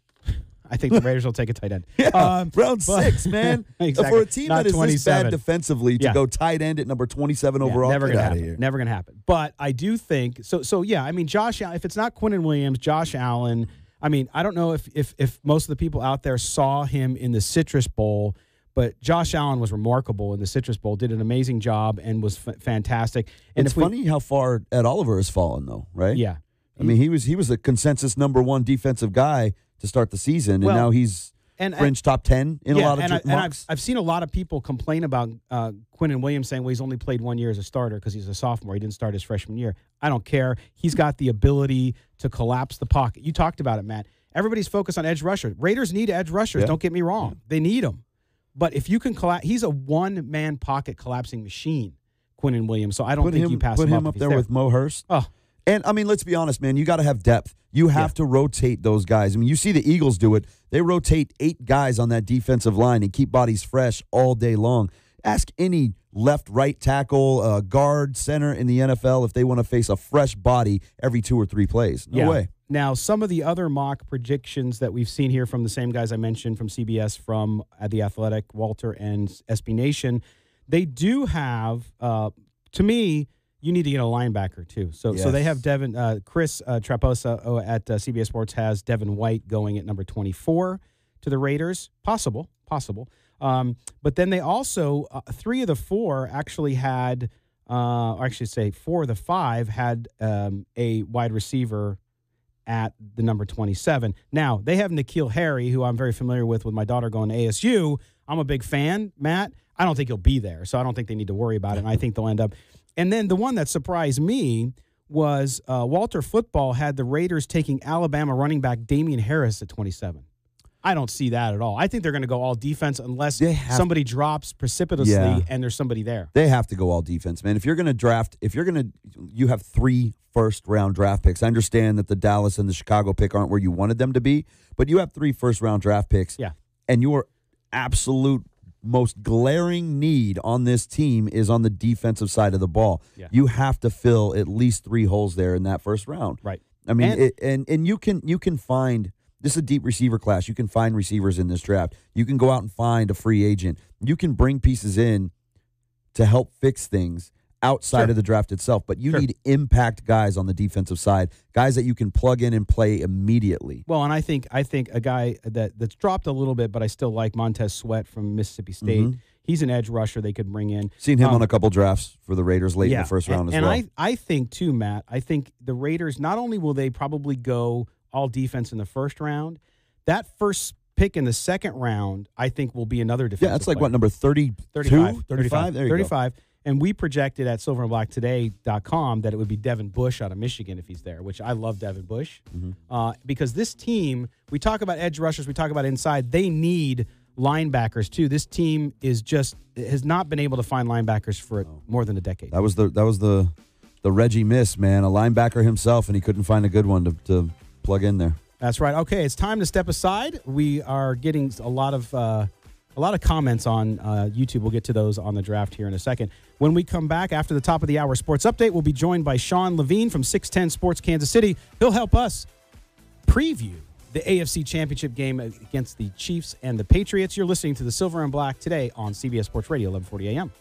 I think the Raiders will take a tight end. Yeah, round 6, man. Exactly. For a team Not that is 27. this bad defensively to go tight end at number 27 overall, never get gonna out of happen. here. Never gonna happen. But I do think so. Yeah, I mean, Josh Allen. If it's not Quinnen Williams, Josh Allen. I mean, I don't know if most of the people out there saw him in the Citrus Bowl, But Josh Allen was remarkable in the Citrus Bowl, did an amazing job, and was fantastic. And it's funny how far Ed Oliver has fallen, though, right? Yeah. I mean, he was a consensus number 1 defensive guy to start the season, and now he's fringe top 10 in a lot of mocks. I've seen a lot of people complain about Quinnen Williams saying, well, he's only played 1 year as a starter because he's a sophomore. He didn't start his freshman year. I don't care. He's got the ability to collapse the pocket. You talked about it, Matt. Everybody's focused on edge rushers. Raiders need edge rushers. Don't get me wrong. They need them. But if you can collapse, he's a one-man pocket collapsing machine, Quinnen Williams. So I don't think you pass him up. Put him up there with Mo Hurst. Oh. And, I mean, let's be honest, man. You got to have depth. You have to rotate those guys. I mean, you see the Eagles do it. They rotate 8 guys on that defensive line and keep bodies fresh all day long. Ask any left, right tackle, guard, center in the NFL if they want to face a fresh body every 2 or 3 plays. No way. Now, some of the other mock predictions that we've seen here from the same guys I mentioned from CBS, from The Athletic, Walter, and SB Nation, they do have, to me, you need to get a linebacker too. So they have Chris Traposa at CBS Sports has Devin White going at number 24 to the Raiders. Possible. But then they also, 3 of the 4 actually had, or I should say 4 of the 5 had a wide receiver at the number 27. Now, they have N'Keal Harry, who I'm very familiar with my daughter going to ASU. I'm a big fan, Matt. I don't think he'll be there, so I don't think they need to worry about it, and I think they'll end up. And then the one that surprised me was Walter Football had the Raiders taking Alabama running back Damian Harris at 27. I don't see that at all. I think they're going to go all defense unless somebody drops precipitously and there's somebody there. They have to go all defense, man. If you're going to draft, you have 3 first-round draft picks. I understand that the Dallas and the Chicago pick aren't where you wanted them to be, but you have 3 first-round draft picks. Yeah. And your absolute most glaring need on this team is on the defensive side of the ball. Yeah. You have to fill at least 3 holes there in that first round. Right. I mean, and you can find. This is a deep receiver class. You can find receivers in this draft. You can go out and find a free agent. You can bring pieces in to help fix things outside of the draft itself. But you need impact guys on the defensive side, guys that you can plug in and play immediately. Well, and I think a guy that's dropped a little bit, but I still like Montez Sweat from Mississippi State. Mm-hmm. He's an edge rusher they could bring in. Seen him on a couple drafts for the Raiders late in the first round as well. And I think, too, Matt, I think the Raiders, not only will they probably go all defense in the first round, that first pick in the second round, I think, will be another defensive that's like player. What, number 32? 35. 35? There you 35. Go. And we projected at silverandblacktoday.com that it would be Devin Bush out of Michigan if he's there, which I love Devin Bush. Mm-hmm. Because this team, we talk about edge rushers, we talk about inside, they need linebackers too. This team has not been able to find linebackers for more than a decade. That was the Reggie miss, man. A linebacker himself, and he couldn't find a good one to plug in there. That's right. Okay, it's time to step aside. We are getting a lot of comments on YouTube. We'll get to those on the draft here in a second. When we come back after the top of the hour sports update, we'll be joined by Sean Levine from 610 Sports Kansas City. He'll help us preview the AFC Championship game against the Chiefs and the Patriots. You're listening to the Silver and Black today on CBS Sports Radio, 1140 a.m.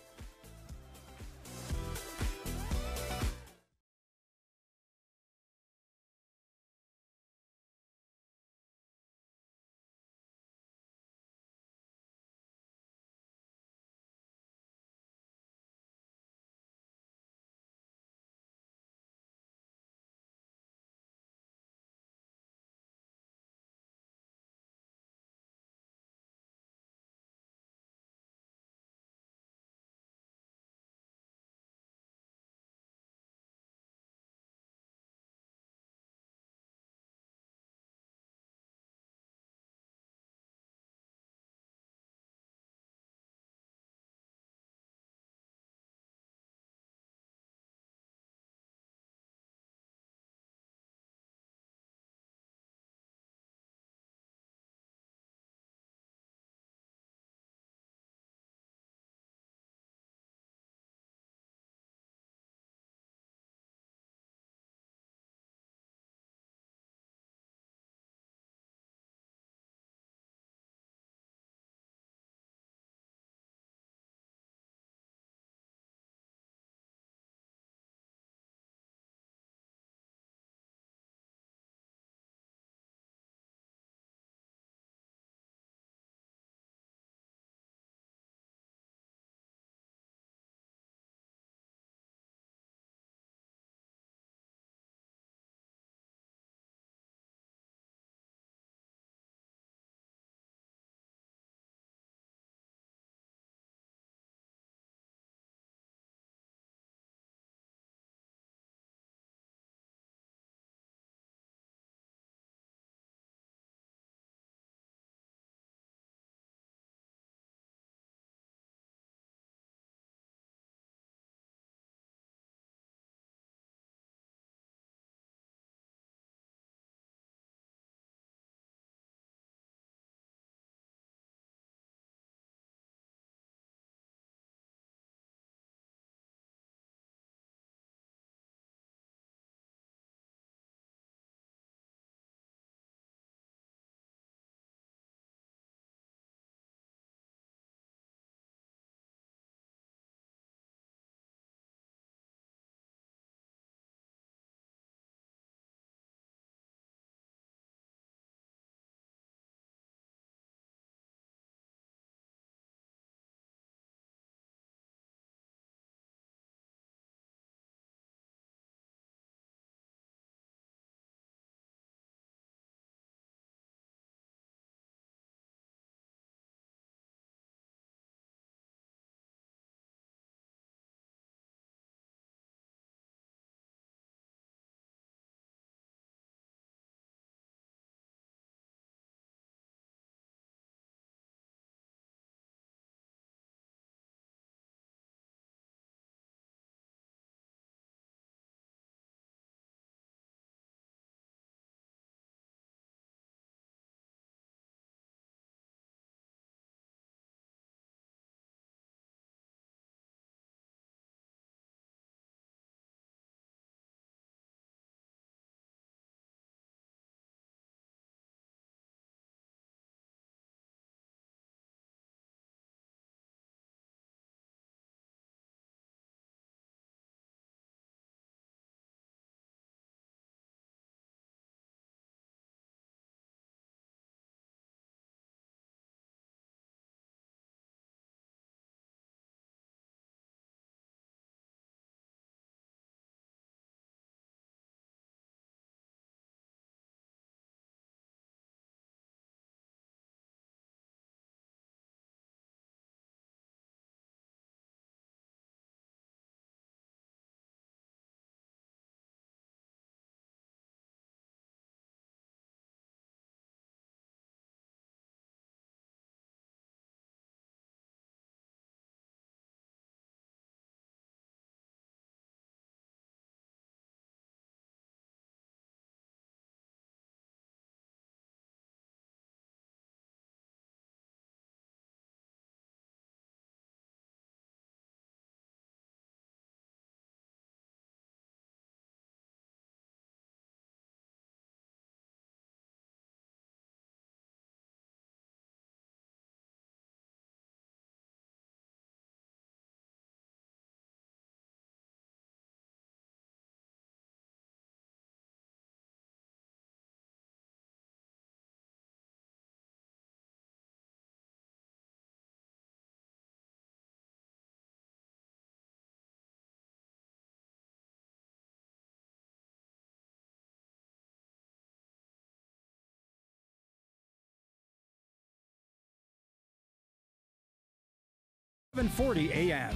11:40 a.m.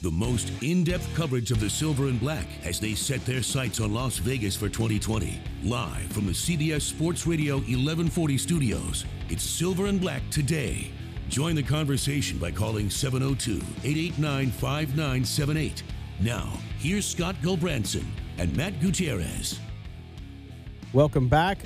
The most in-depth coverage of the Silver and Black as they set their sights on Las Vegas for 2020. Live from the CBS Sports Radio 1140 studios, it's Silver and Black Today. Join the conversation by calling 702-889-5978. Now, here's Scott Gulbranson and Matt Gutierrez. Welcome back,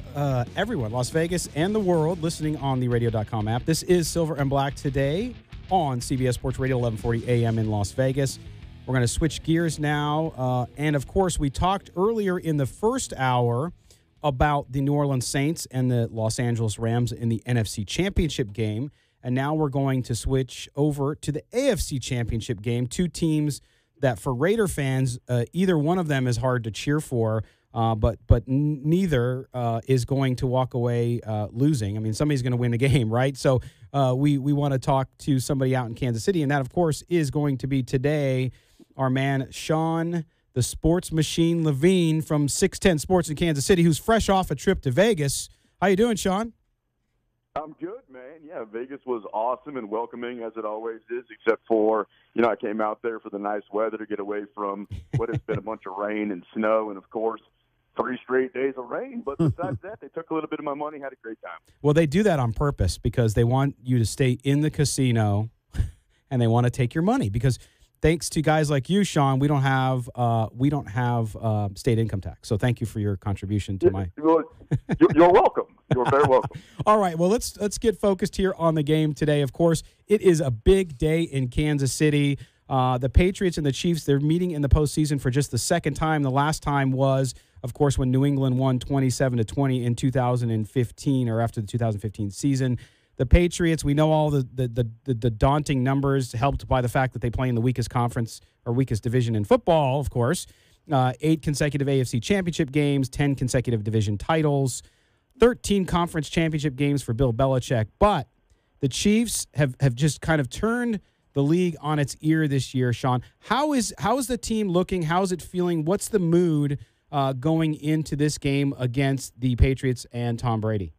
everyone, Las Vegas and the world, listening on the radio.com app. This is Silver and Black Today on CBS Sports Radio, 1140 a.m. in Las Vegas. We're going to switch gears now. And, of course, we talked earlier in the first hour about the New Orleans Saints and the Los Angeles Rams in the NFC Championship game. And now we're going to switch over to the AFC Championship game, two teams that for Raider fans, either one of them is hard to cheer for, but neither is going to walk away losing. I mean, somebody's going to win the game, right? So we want to talk to somebody out in Kansas City, and that, of course, is going to be today our man Sean, the Sports Machine Levine from 610 Sports in Kansas City, who's fresh off a trip to Vegas. How you doing, Sean? I'm good, man. Yeah, Vegas was awesome and welcoming, as it always is, except for, I came out there for the nice weather to get away from what has been a bunch of rain and snow and, of course, 3 straight days of rain. But besides that, they took a little bit of my money, had a great time. Well, they do that on purpose because they want you to stay in the casino and they want to take your money because thanks to guys like you, Sean, we don't have state income tax. So thank you for your contribution to my. Well, you're welcome. You're very welcome. All right. Well, let's get focused here on the game today. Of course, it is a big day in Kansas City. The Patriots and the Chiefs, they're meeting in the postseason for just the second time. The last time was, of course, when New England won 27-20 in 2015 or after the 2015 season. The Patriots, we know all the daunting numbers, helped by the fact that they play in the weakest conference or weakest division in football, of course. 8 consecutive AFC championship games, 10 consecutive division titles, 13 conference championship games for Bill Belichick. But the Chiefs have just kind of turned the league on its ear this year, Sean. How is the team looking? How is it feeling? What's the mood going into this game against the Patriots and Tom Brady?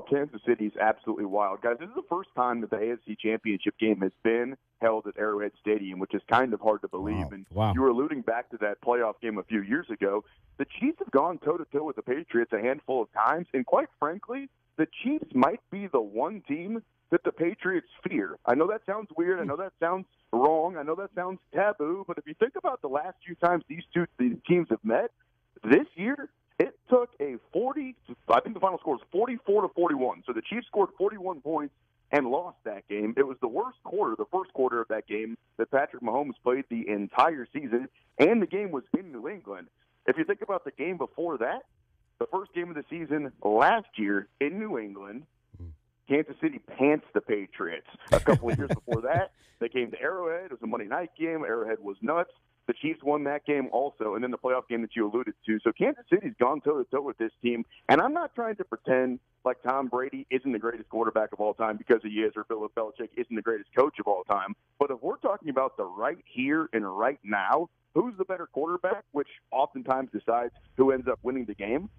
Kansas City is absolutely wild. Guys, this is the first time that the AFC Championship game has been held at Arrowhead Stadium, which is kind of hard to believe. Wow. You were alluding back to that playoff game a few years ago. The Chiefs have gone toe-to-toe with the Patriots a handful of times, and quite frankly, the Chiefs might be the one team that the Patriots fear. I know that sounds weird. I know that sounds wrong. I know that sounds taboo. But if you think about the last few times these teams have met, this year, it took I think the final score was 44-41. So the Chiefs scored 41 points and lost that game. It was the worst quarter, the first quarter of that game that Patrick Mahomes played the entire season, and the game was in New England. If you think about the game before that, the first game of the season last year in New England, Kansas City pants the Patriots. A couple of years before that, they came to Arrowhead. It was a Monday night game. Arrowhead was nuts. The Chiefs won that game also, and then the playoff game that you alluded to. So Kansas City's gone toe-to-toe with this team, and I'm not trying to pretend like Tom Brady isn't the greatest quarterback of all time because he is, or Bill Belichick isn't the greatest coach of all time. But if we're talking about the right here and right now, who's the better quarterback, which oftentimes decides who ends up winning the game,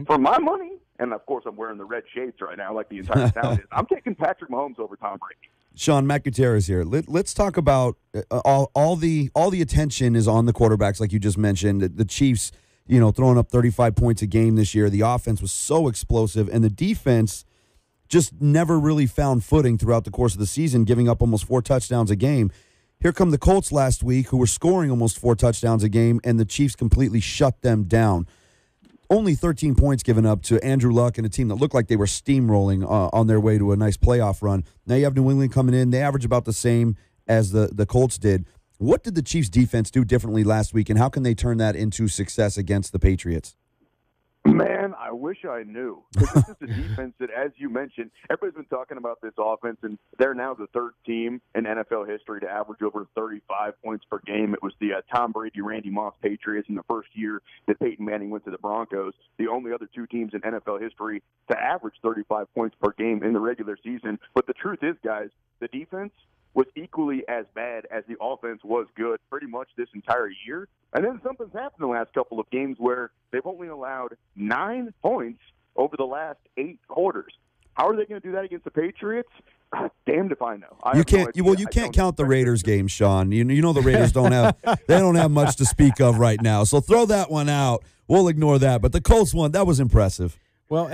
for my money, and of course I'm wearing the red shades right now like the entire town is, I'm taking Patrick Mahomes over Tom Brady. Sean, Matt Gutierrez here. Let's talk about all the attention is on the quarterbacks, like you just mentioned. The Chiefs, throwing up 35 points a game this year. The offense was so explosive, and the defense just never really found footing throughout the course of the season, giving up almost 4 touchdowns a game. Here come the Colts last week, who were scoring almost 4 touchdowns a game, and the Chiefs completely shut them down. Only 13 points given up to Andrew Luck and a team that looked like they were steamrolling on their way to a nice playoff run. Now you have New England coming in. They average about the same as the Colts did. What did the Chiefs' defense do differently last week, and how can they turn that into success against the Patriots? Man, I wish I knew. Because this is a defense that, as you mentioned, everybody's been talking about this offense, and they're now the third team in NFL history to average over 35 points per game. It was the Tom Brady, Randy Moss Patriots in the first year that Peyton Manning went to the Broncos. The only other 2 teams in NFL history to average 35 points per game in the regular season. But the truth is, guys, the defense was equally as bad as the offense was good pretty much this entire year. And then something's happened in the last couple of games where they've only allowed 9 points over the last 8 quarters. How are they going to do that against the Patriots? Damned if I know. You can't count the Raiders game, Sean. You know the Raiders don't have much to speak of right now. So throw that one out. We'll ignore that. But the Colts one, that was impressive. Well,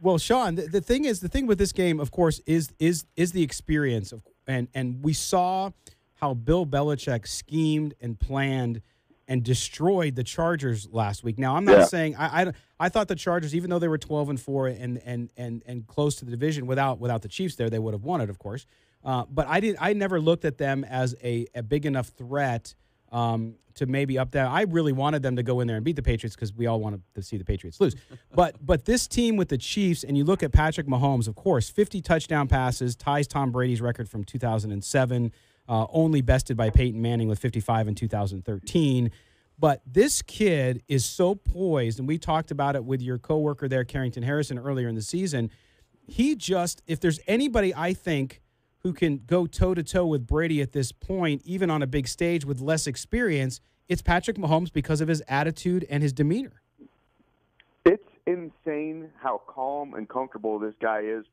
well, Sean, the thing with this game, of course, is the experience and we saw how Bill Belichick schemed and planned and destroyed the Chargers last week. Now, I'm not saying I thought the Chargers, even though they were 12-4 and close to the division, without the Chiefs there, they would have won it, of course. But I never looked at them as a big enough threat to maybe up there. I really wanted them to go in there and beat the Patriots because we all wanted to see the Patriots lose. But this team with the Chiefs, and you look at Patrick Mahomes, of course, 50 touchdown passes, ties Tom Brady's record from 2007. Only bested by Peyton Manning with 55 in 2013. But this kid is so poised, and we talked about it with your coworker there, Carrington Harrison, earlier in the season. If there's anybody I think who can go toe-to-toe with Brady at this point, even on a big stage with less experience, it's Patrick Mahomes because of his attitude and his demeanor. It's insane how calm and comfortable this guy is.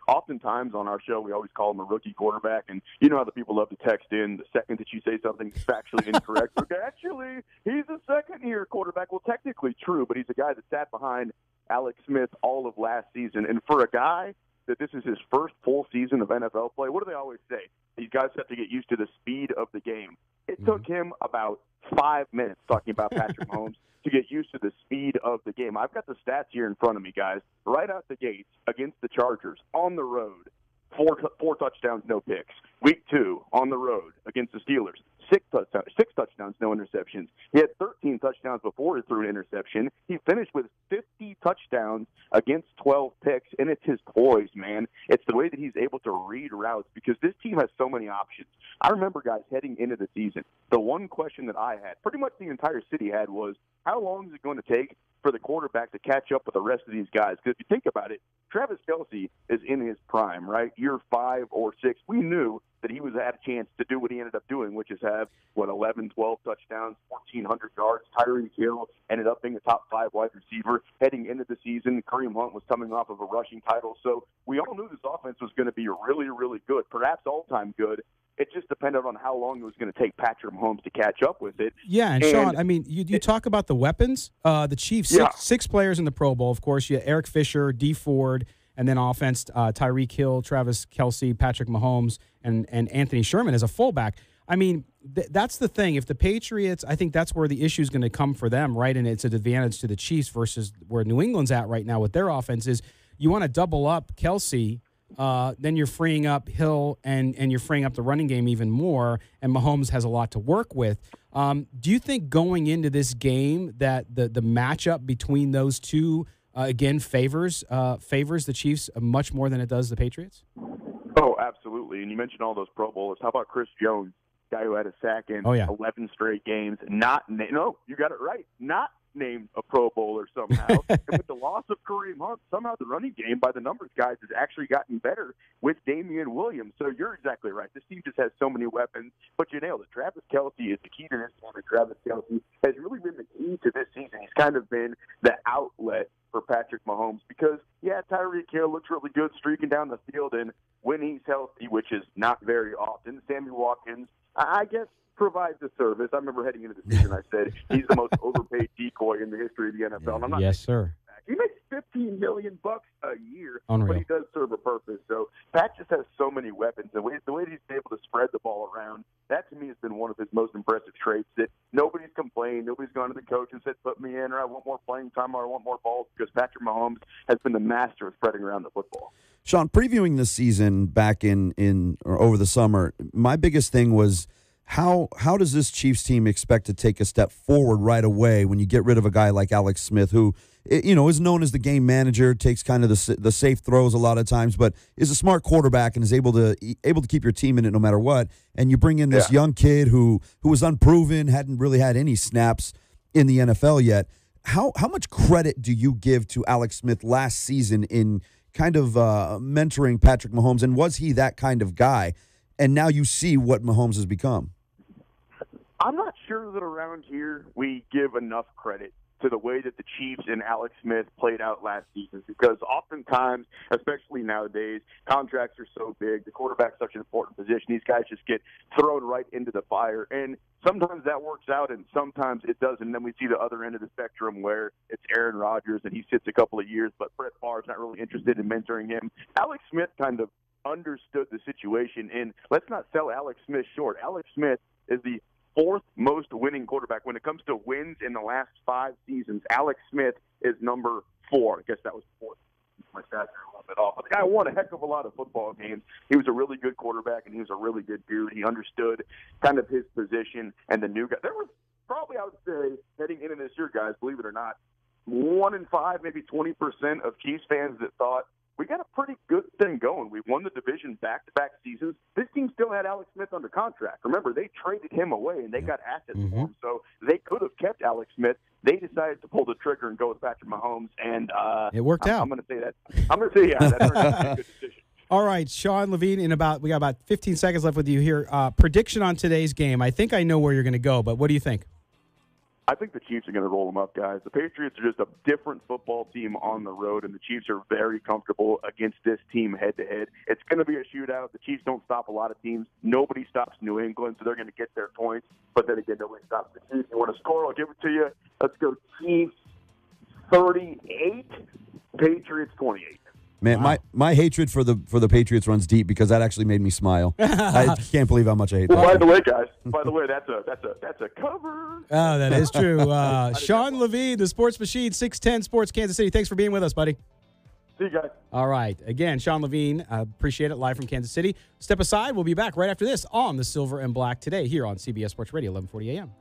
Oftentimes on our show, we always call him a rookie quarterback, and you know how the people love to text in the second that you say something factually incorrect. Okay, actually, he's a second-year quarterback. Well, technically true, but he's a guy that sat behind Alex Smith all of last season. And for a guy that this is his first full season of NFL play, what do they always say? These guys have to get used to the speed of the game. It took him about 5 minutes, talking about Patrick Mahomes, to get used to the speed of the game. I've got the stats here in front of me, guys. Right out the gates against the Chargers on the road, four touchdowns, no picks. Week 2 on the road against the Steelers, six touchdowns, no interceptions. He had 13 touchdowns before he threw an interception. He finished with 50 touchdowns against 12 picks, and it's his poise, man. It's the way that he's able to read routes because this team has so many options. I remember, guys, heading into the season, the one question that I had, pretty much the entire city had, was how long is it going to take for the quarterback to catch up with the rest of these guys? Because if you think about it, Travis Kelce is in his prime, right? Year 5 or 6. We knew that he had a chance to do what he ended up doing, which is have, 11, 12 touchdowns, 1,400 yards. Tyreek Hill ended up being a top 5 wide receiver. Heading into the season, Kareem Hunt was coming off of a rushing title. So we all knew this offense was going to be really, really good, perhaps all-time good. It just depended on how long it was going to take Patrick Mahomes to catch up with it. Yeah, and Sean, I mean, you talk about the weapons. The Chiefs, six players in the Pro Bowl, of course. You have Eric Fisher, D. Ford, and then offense, Tyreek Hill, Travis Kelce, Patrick Mahomes, and Anthony Sherman as a fullback. I mean, that's the thing. If the Patriots, I think that's where the issue is going to come for them, right? And it's an advantage to the Chiefs versus where New England's at right now with their offense is you want to double up Kelce. Then you're freeing up Hill and you're freeing up the running game even more, and Mahomes has a lot to work with. Do you think going into this game that the matchup between those two, again, favors the Chiefs much more than it does the Patriots? Oh, absolutely. And you mentioned all those Pro Bowlers. How about Chris Jones, guy who had a sack in 11 straight games? No, you got it right. Not named a Pro Bowler somehow. And with the loss of Kareem Hunt, somehow the running game by the numbers guys has actually gotten better with Damian Williams. So you're exactly right. This team just has so many weapons, but you nailed it. Travis Kelce is the key to this game, and Travis Kelce has really been the key to this season. He's kind of been the outlet for Patrick Mahomes because, Tyreek Hill looks really good streaking down the field, and when he's healthy, which is not very often, Sammy Watkins, I guess, provides a service. I remember heading into the season, I said he's the most overpaid decoy in the history of the NFL. And I'm not yes, sir. He makes $15 million a year, Unreal. But he does serve a purpose. So Pat just has so many weapons. The way that he's able to spread the ball around, that to me has been one of his most impressive traits. That nobody's complained, nobody's gone to the coach and said, "Put me in," or "I want more playing time," or "I want more balls," because Patrick Mahomes has been the master of spreading around the football. Sean, previewing this season back in or over the summer, my biggest thing was how does this Chiefs team expect to take a step forward right away when you get rid of a guy like Alex Smith, who is known as the game manager, takes kind of the safe throws a lot of times, but is a smart quarterback and is able to keep your team in it no matter what. And you bring in this young kid who was unproven, hadn't really had any snaps in the NFL yet. How much credit do you give to Alex Smith last season in kind of mentoring Patrick Mahomes, and was he that kind of guy? And now you see what Mahomes has become. I'm not sure that around here we give enough credit to the way that the Chiefs and Alex Smith played out last season, because oftentimes, especially nowadays, contracts are so big, the quarterback's such an important position, these guys just get thrown right into the fire, and sometimes that works out and sometimes it doesn't. And then we see the other end of the spectrum where it's Aaron Rodgers and he sits a couple of years, but Brett Favre's not really interested in mentoring him. Alex Smith kind of understood the situation, and let's not sell Alex Smith short. Alex Smith is the fourth most winning quarterback. When it comes to wins in the last 5 seasons, Alex Smith is number 4. I guess that was 4th. My stats are a little bit off. But the guy won a heck of a lot of football games. He was a really good quarterback, and he was a really good dude. He understood kind of his position and the new guy. There was probably, I would say, heading into this year, guys, believe it or not, 1 in 5, maybe 20% of Chiefs fans that thought, we got a pretty good thing going. We won the division back-to-back seasons. This team still had Alex Smith under contract. Remember, they traded him away, and they got assets for him, so they could have kept Alex Smith. They decided to pull the trigger and go with Patrick Mahomes, and it worked out. I'm going to say that. I'm going to say, yeah, that's a good decision. All right, Sean Levine, we got about 15 seconds left with you here. Prediction on today's game. I think I know where you're going to go, but what do you think? I think the Chiefs are going to roll them up, guys. The Patriots are just a different football team on the road, and the Chiefs are very comfortable against this team head-to-head. It's going to be a shootout. The Chiefs don't stop a lot of teams. Nobody stops New England, so they're going to get their points. But then again, nobody stops the Chiefs. You want to score? I'll give it to you. Let's go Chiefs 38, Patriots 28. Man, wow. my hatred for the Patriots runs deep because that actually made me smile. I can't believe how much I hate that. By the way, guys, that's a cover. Oh, that is true. Sean Levine, the Sports Machine, 610 Sports Kansas City. Thanks for being with us, buddy. See you guys. All right. Again, Sean Levine, appreciate it, live from Kansas City. Step aside. We'll be back right after this on the Silver and Black today here on CBS Sports Radio, 1140 a.m.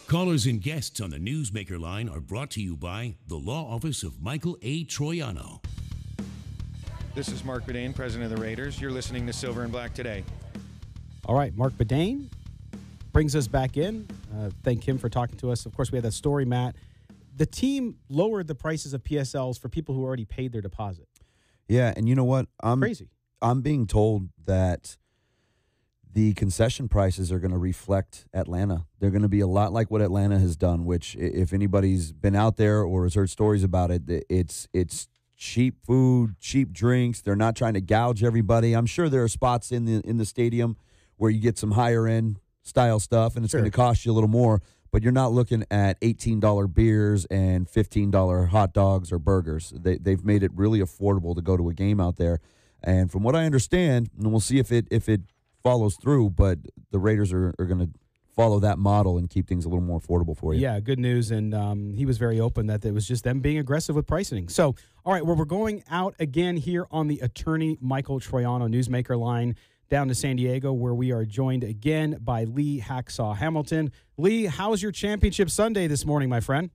Callers and guests on the Newsmaker line are brought to you by the Law Office of Michael A. Troiano. This is Mark Bedane, president of the Raiders. You're listening to Silver and Black Today. All right, Mark Bedane brings us back in. Thank him for talking to us. Of course, we had that story, Matt. The team lowered the prices of PSLs for people who already paid their deposit. Yeah, and you know what? Crazy. I'm being told that the concession prices are going to reflect Atlanta. They're going to be a lot like what Atlanta has done, which if anybody's been out there or has heard stories about it, it's cheap food, cheap drinks. They're not trying to gouge everybody. I'm sure there are spots in the stadium where you get some higher end style stuff and it's going to cost you a little more, but you're not looking at $18 beers and $15 hot dogs or burgers. They've made it really affordable to go to a game out there. And from what I understand, and we'll see if it follows through, but the Raiders are going to follow that model and keep things a little more affordable for you. Yeah, good news. And he was very open that it was just them being aggressive with pricing. So, all right, well, we're going out again here on the attorney Michael Troiano Newsmaker line down to San Diego, where we are joined again by Lee Hacksaw Hamilton. Lee, how's your championship Sunday this morning, my friend?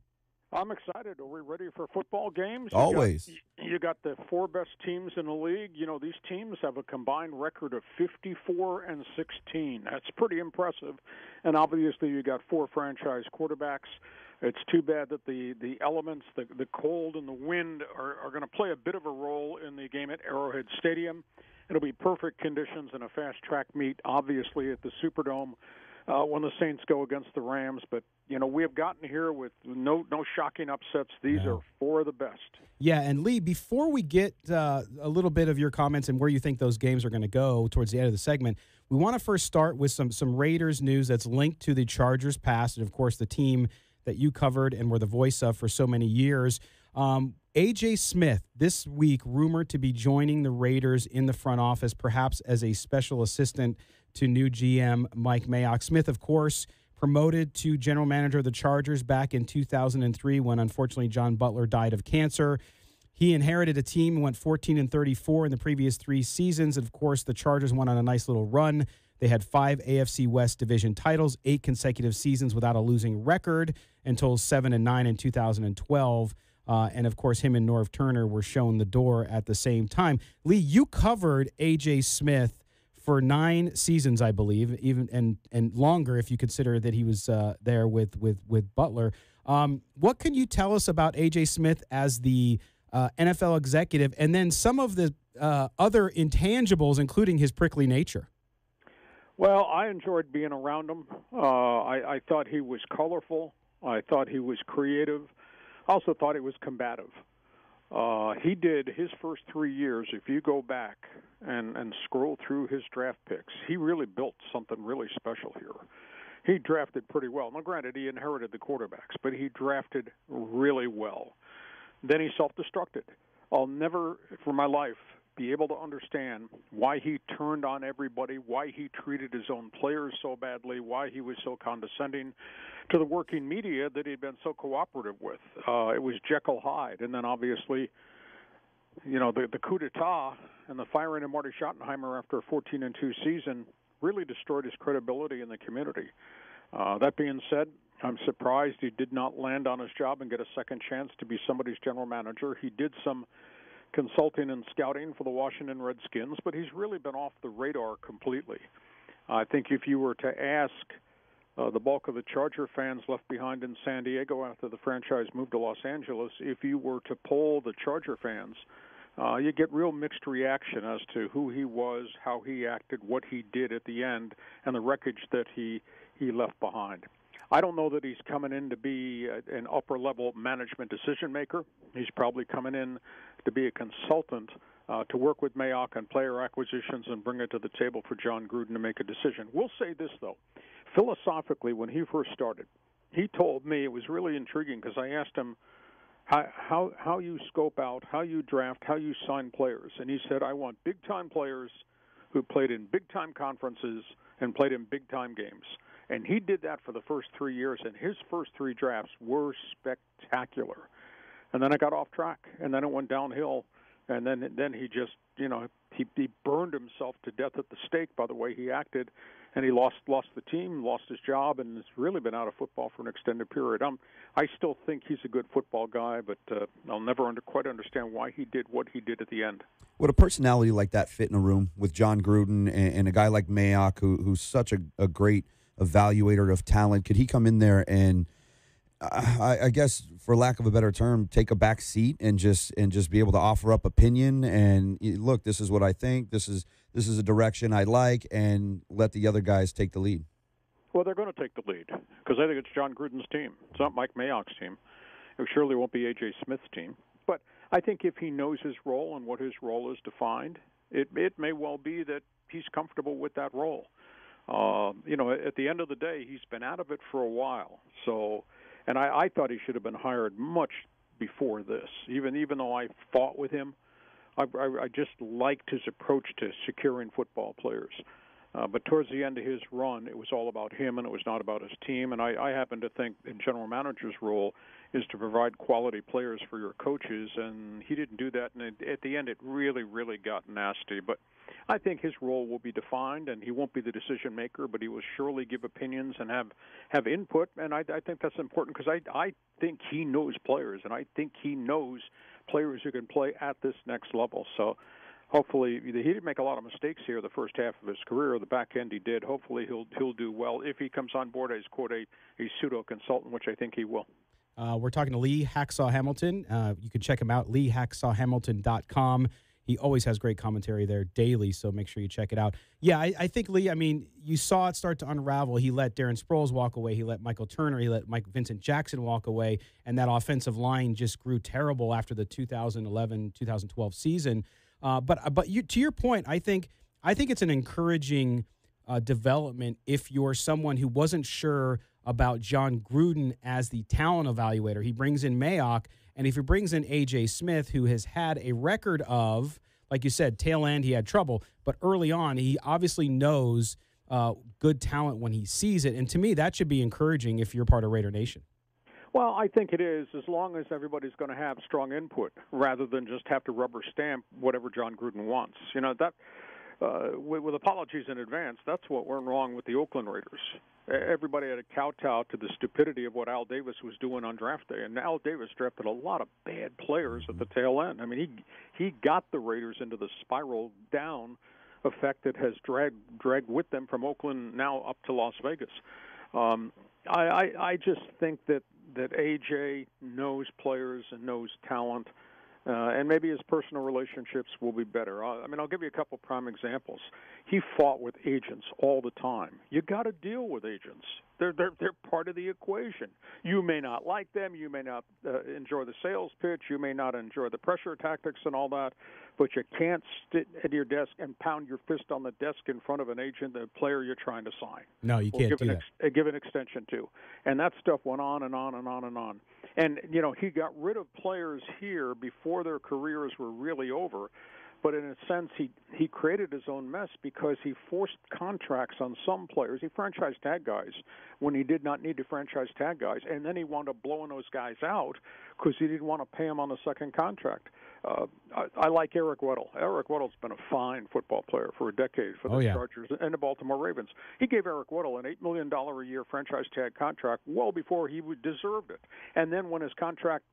I'm excited. Are we ready for football games? Always. You got the four best teams in the league. You know, these teams have a combined record of 54-16. That's pretty impressive. And obviously you got four franchise quarterbacks. It's too bad that the elements, the cold and the wind are going to play a bit of a role in the game at Arrowhead Stadium. It'll be perfect conditions in a fast-track meet, obviously, at the Superdome when the Saints go against the Rams. But, you know, we have gotten here with no shocking upsets. These are four of the best. Yeah, and Lee, before we get a little bit of your comments and where you think those games are going to go towards the end of the segment, we want to first start with some Raiders news that's linked to the Chargers past and, of course, the team that you covered and were the voice of for so many years. A.J. Smith, this week, rumored to be joining the Raiders in the front office, perhaps as a special assistant to new GM Mike Mayock. Smith, of course, promoted to general manager of the Chargers back in 2003 when, unfortunately, John Butler died of cancer. He inherited a team and went 14-34 in the previous 3 seasons. And, of course, the Chargers went on a nice little run. They had 5 AFC West division titles, 8 consecutive seasons without a losing record until 7-9 in 2012. And, of course, him and Norv Turner were shown the door at the same time. Lee, you covered A.J. Smith for 9 seasons, I believe, even and longer if you consider that he was there with Butler. What can you tell us about A.J. Smith as the NFL executive and then some of the other intangibles, including his prickly nature? Well, I enjoyed being around him. I thought he was colorful. I thought he was creative. I also thought he was combative. He did his first 3 years, if you go back and scroll through his draft picks, he really built something really special here. He drafted pretty well. Now, granted, he inherited the quarterbacks, but he drafted really well. Then he self-destructed. I'll never, for my life, be able to understand why he turned on everybody, why he treated his own players so badly, why he was so condescending to the working media that he'd been so cooperative with. It was Jekyll Hyde. And then obviously, you know, the coup d'etat and the firing of Marty Schottenheimer after a 14-2 season really destroyed his credibility in the community. That being said, I'm surprised he did not land on his job and get a second chance to be somebody's general manager. He did some consulting and scouting for the Washington Redskins, but he's really been off the radar completely. I think if you were to ask the bulk of the Charger fans left behind in San Diego after the franchise moved to Los Angeles, if you were to poll the Charger fans, you get real mixed reaction as to who he was, how he acted, what he did at the end, and the wreckage that he left behind. I don't know that he's coming in to be an upper-level management decision-maker. He's probably coming in to be a consultant to work with Mayock on player acquisitions and bring it to the table for John Gruden to make a decision. We'll say this, though. Philosophically, when he first started, he told me, it was really intriguing because I asked him how you scope out, how you draft, how you sign players. And he said, I want big-time players who played in big-time conferences and played in big-time games. And he did that for the first 3 years, and his first 3 drafts were spectacular. And then it got off track, and then it went downhill, and then he just, you know, he burned himself to death at the stake by the way he acted, and he lost the team, lost his job, and has really been out of football for an extended period. I still think he's a good football guy, but I'll never quite understand why he did what he did at the end. Would a personality like that fit in a room with John Gruden and a guy like Mayock, who's such a great evaluator of talent? Could he come in there and, I guess, for lack of a better term, take a back seat and just be able to offer up opinion and look, this is what I think, this is a direction I like, and let the other guys take the lead? Well, they're going to take the lead because I think it's John Gruden's team. It's not Mike Mayock's team. It surely won't be A.J. Smith's team. But I think if he knows his role and what his role is defined, it may well be that he's comfortable with that role. At the end of the day, he's been out of it for a while. So, and I thought he should have been hired much before this. Even though I fought with him, I just liked his approach to securing football players. But towards the end of his run, it was all about him, and it was not about his team. And I happen to think the general manager's role is to provide quality players for your coaches, and he didn't do that. And at the end, it really, really got nasty. But I think his role will be defined, and he won't be the decision maker, but he will surely give opinions and have input. And I think that's important because I think he knows players, and I think he knows players who can play at this next level. So hopefully, he didn't make a lot of mistakes here the first half of his career. The back end he did. Hopefully he'll do well if he comes on board as, quote, a pseudo-consultant, which I think he will. We're talking to Lee Hacksaw Hamilton. You can check him out, leehacksawhamilton.com. He always has great commentary there daily, so make sure you check it out. Yeah, I think, Lee, you saw it start to unravel. He let Darren Sproles walk away. He let Michael Turner. He let Vincent Jackson walk away, and that offensive line just grew terrible after the 2011-2012 season. But to your point, I think it's an encouraging development if you're someone who wasn't sure about John Gruden as the talent evaluator. He brings in Mayock, and if he brings in A.J. Smith, who has had a record of, like you said, tail end, he had trouble, but early on, he obviously knows good talent when he sees it. And to me, that should be encouraging if you're part of Raider Nation. Well, I think it is, as long as everybody's going to have strong input rather than just have to rubber stamp whatever John Gruden wants. With apologies in advance, that's what went wrong with the Oakland Raiders. Everybody had to kowtow to the stupidity of what Al Davis was doing on draft day, and Al Davis drafted a lot of bad players at the tail end. He got the Raiders into the spiral down effect that has dragged with them from Oakland now up to Las Vegas. I just think that AJ knows players and knows talent, and maybe his personal relationships will be better. I'll give you a couple prime examples. He fought with agents all the time. You got to deal with agents. They're part of the equation. You may not like them. You may not enjoy the sales pitch. You may not enjoy the pressure tactics and all that, but you can't sit at your desk and pound your fist on the desk in front of an agent, the player you're trying to sign. No, you can't do that. Give an extension to. And that stuff went on and on and on and on. And, he got rid of players here before their careers were really over. But in a sense, he created his own mess because he forced contracts on some players. He franchise tag guys when he did not need to franchise tag guys, and then he wound up blowing those guys out because he didn't want to pay them on the second contract. I like Eric Weddle. Eric Weddle's been a fine football player for a decade for the Chargers and the Baltimore Ravens. He gave Eric Weddle an $8 million a year franchise tag contract well before he deserved it. And then when the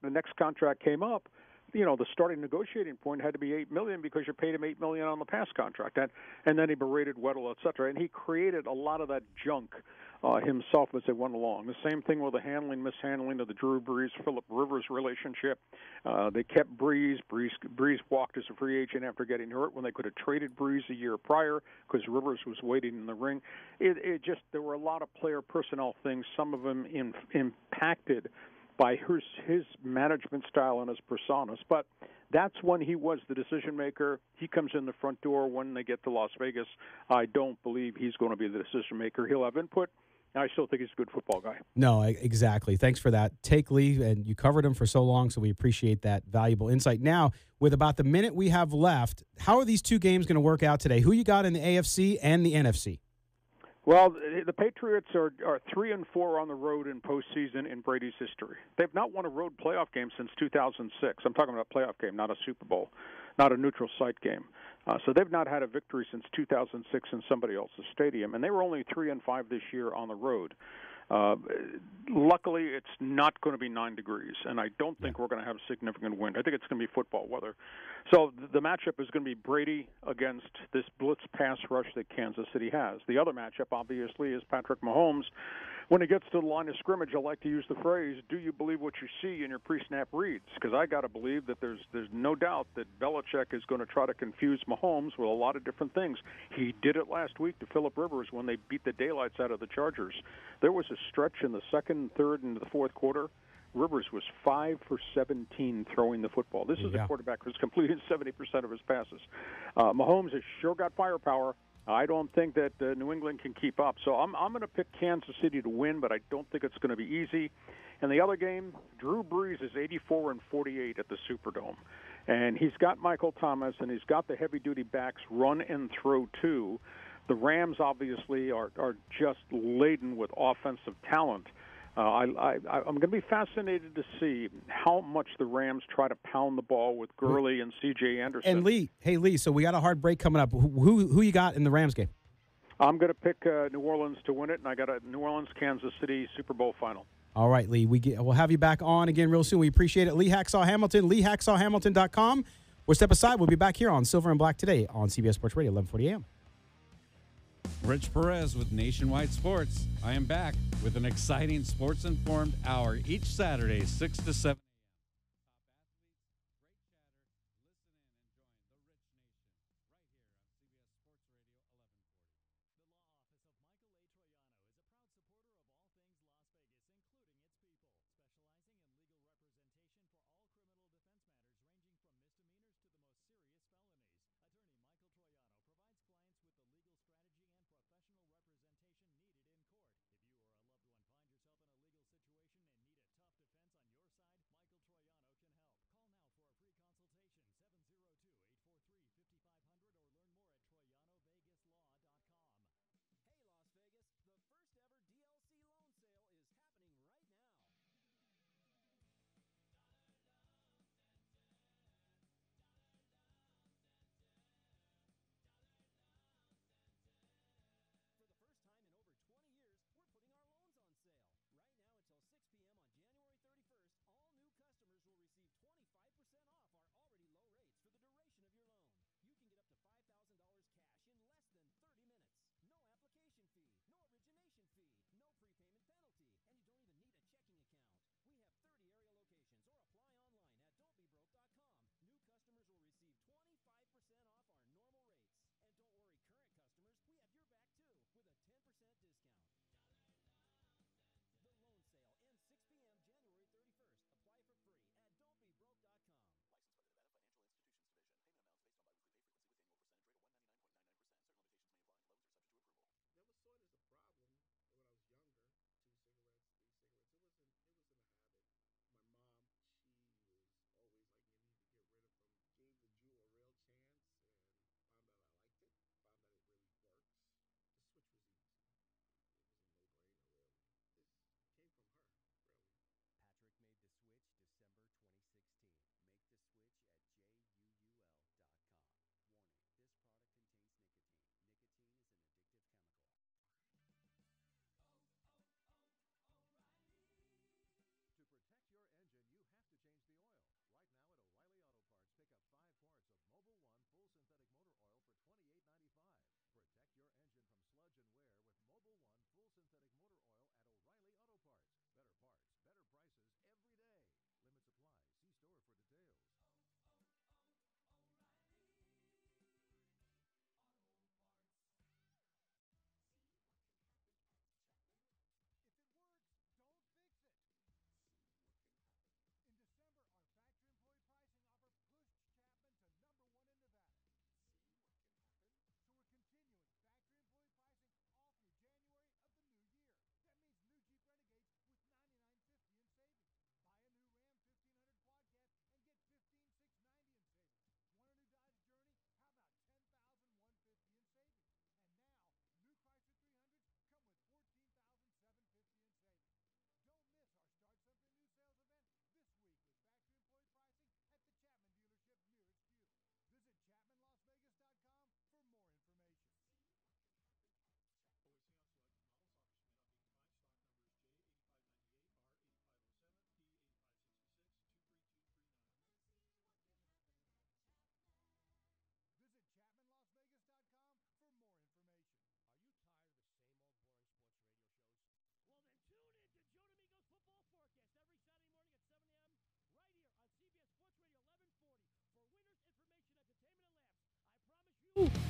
next contract came up, the starting negotiating point had to be $8 million because you paid him $8 million on the past contract, and then he berated Weddle, et cetera, and he created a lot of that junk himself as they went along. The same thing with the mishandling of the Drew Brees, Phillip Rivers relationship. They kept Brees. Brees walked as a free agent after getting hurt when they could have traded Brees a year prior because Rivers was waiting in the ring. There were a lot of player personnel things, some of them impacted by his management style and his personas. But that's when he was the decision maker. He comes in the front door when they get to Las Vegas. I don't believe he's going to be the decision maker. He'll have input. I still think he's a good football guy. No, exactly. Thanks for that take, Lee. And you covered him for so long, so we appreciate that valuable insight. Now, with about the minute we have left, how are these two games going to work out today? Who you got in the AFC and the NFC? Well, the Patriots are 3-4 on the road in postseason in Brady's history. They've not won a road playoff game since 2006. I'm talking about a playoff game, not a Super Bowl, not a neutral site game. So they've not had a victory since 2006 in somebody else's stadium, and they were only 3-5 this year on the road. Luckily, it's not going to be 9 degrees, and I don't think we're going to have significant wind. I think it's going to be football weather. So the matchup is going to be Brady against this blitz pass rush that Kansas City has. The other matchup, obviously, is Patrick Mahomes. When he gets to the line of scrimmage, I like to use the phrase, do you believe what you see in your pre-snap reads? Because I got to believe that there's no doubt that Belichick is going to try to confuse Mahomes with a lot of different things. He did it last week to Phillip Rivers when they beat the daylights out of the Chargers. There was a stretch in the second, third, and the fourth quarter. Rivers was 5 for 17 throwing the football. This is a quarterback who's completed 70% of his passes. Mahomes has sure got firepower. I don't think that New England can keep up. So I'm going to pick Kansas City to win, but I don't think it's going to be easy. And the other game, Drew Brees is 84-48 at the Superdome. And he's got Michael Thomas, and he's got the heavy-duty backs run and throw too. The Rams obviously are just laden with offensive talent. I'm going to be fascinated to see how much the Rams try to pound the ball with Gurley and C.J. Anderson. And Lee, so we got a hard break coming up. Who you got in the Rams game? I'm going to pick New Orleans to win it, and I got a New Orleans-Kansas City Super Bowl final. All right, Lee. We'll have you back on again real soon. We appreciate it. Lee Hacksaw Hamilton, LeeHacksawHamilton.com. We'll step aside. We'll be back here on Silver and Black today on CBS Sports Radio, 1140 a.m. Rich Perez with Nationwide Sports. I am back with an exciting sports-informed hour each Saturday, 6 to 7 a.m.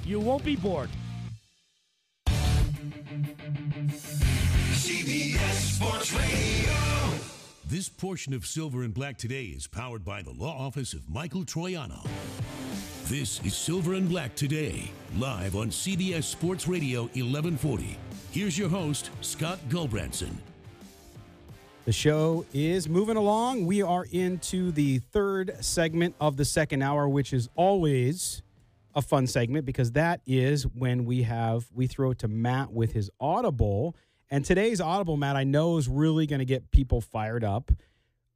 You won't be bored. CBS Sports Radio. This portion of Silver and Black Today is powered by the law office of Michael Troiano. This is Silver and Black Today, live on CBS Sports Radio 1140. Here's your host, Scott Gulbranson. The show is moving along. We are into the third segment of the second hour, which is always a fun segment because that is when we throw it to Matt with his Audible. And today's Audible, Matt, I know is really going to get people fired up.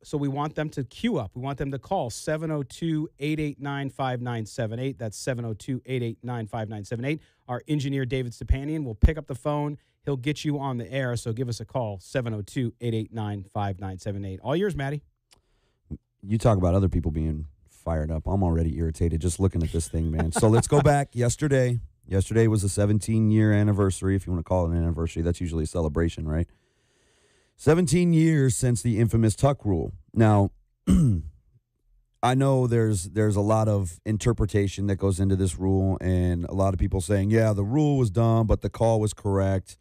So we want them to queue up. We want them to call 702-889-5978. That's 702-889-5978. Our engineer, David Stepanian, will pick up the phone. He'll get you on the air, so give us a call, 702-889-5978. All yours, Matty. You talk about other people being fired up. I'm already irritated just looking at this thing, man. So let's go back. Yesterday was a 17-year anniversary, if you want to call it an anniversary. That's usually a celebration, right? 17 years since the infamous tuck rule. Now, I know there's a lot of interpretation that goes into this rule, and a lot of people saying, yeah, the rule was dumb, but the call was correct.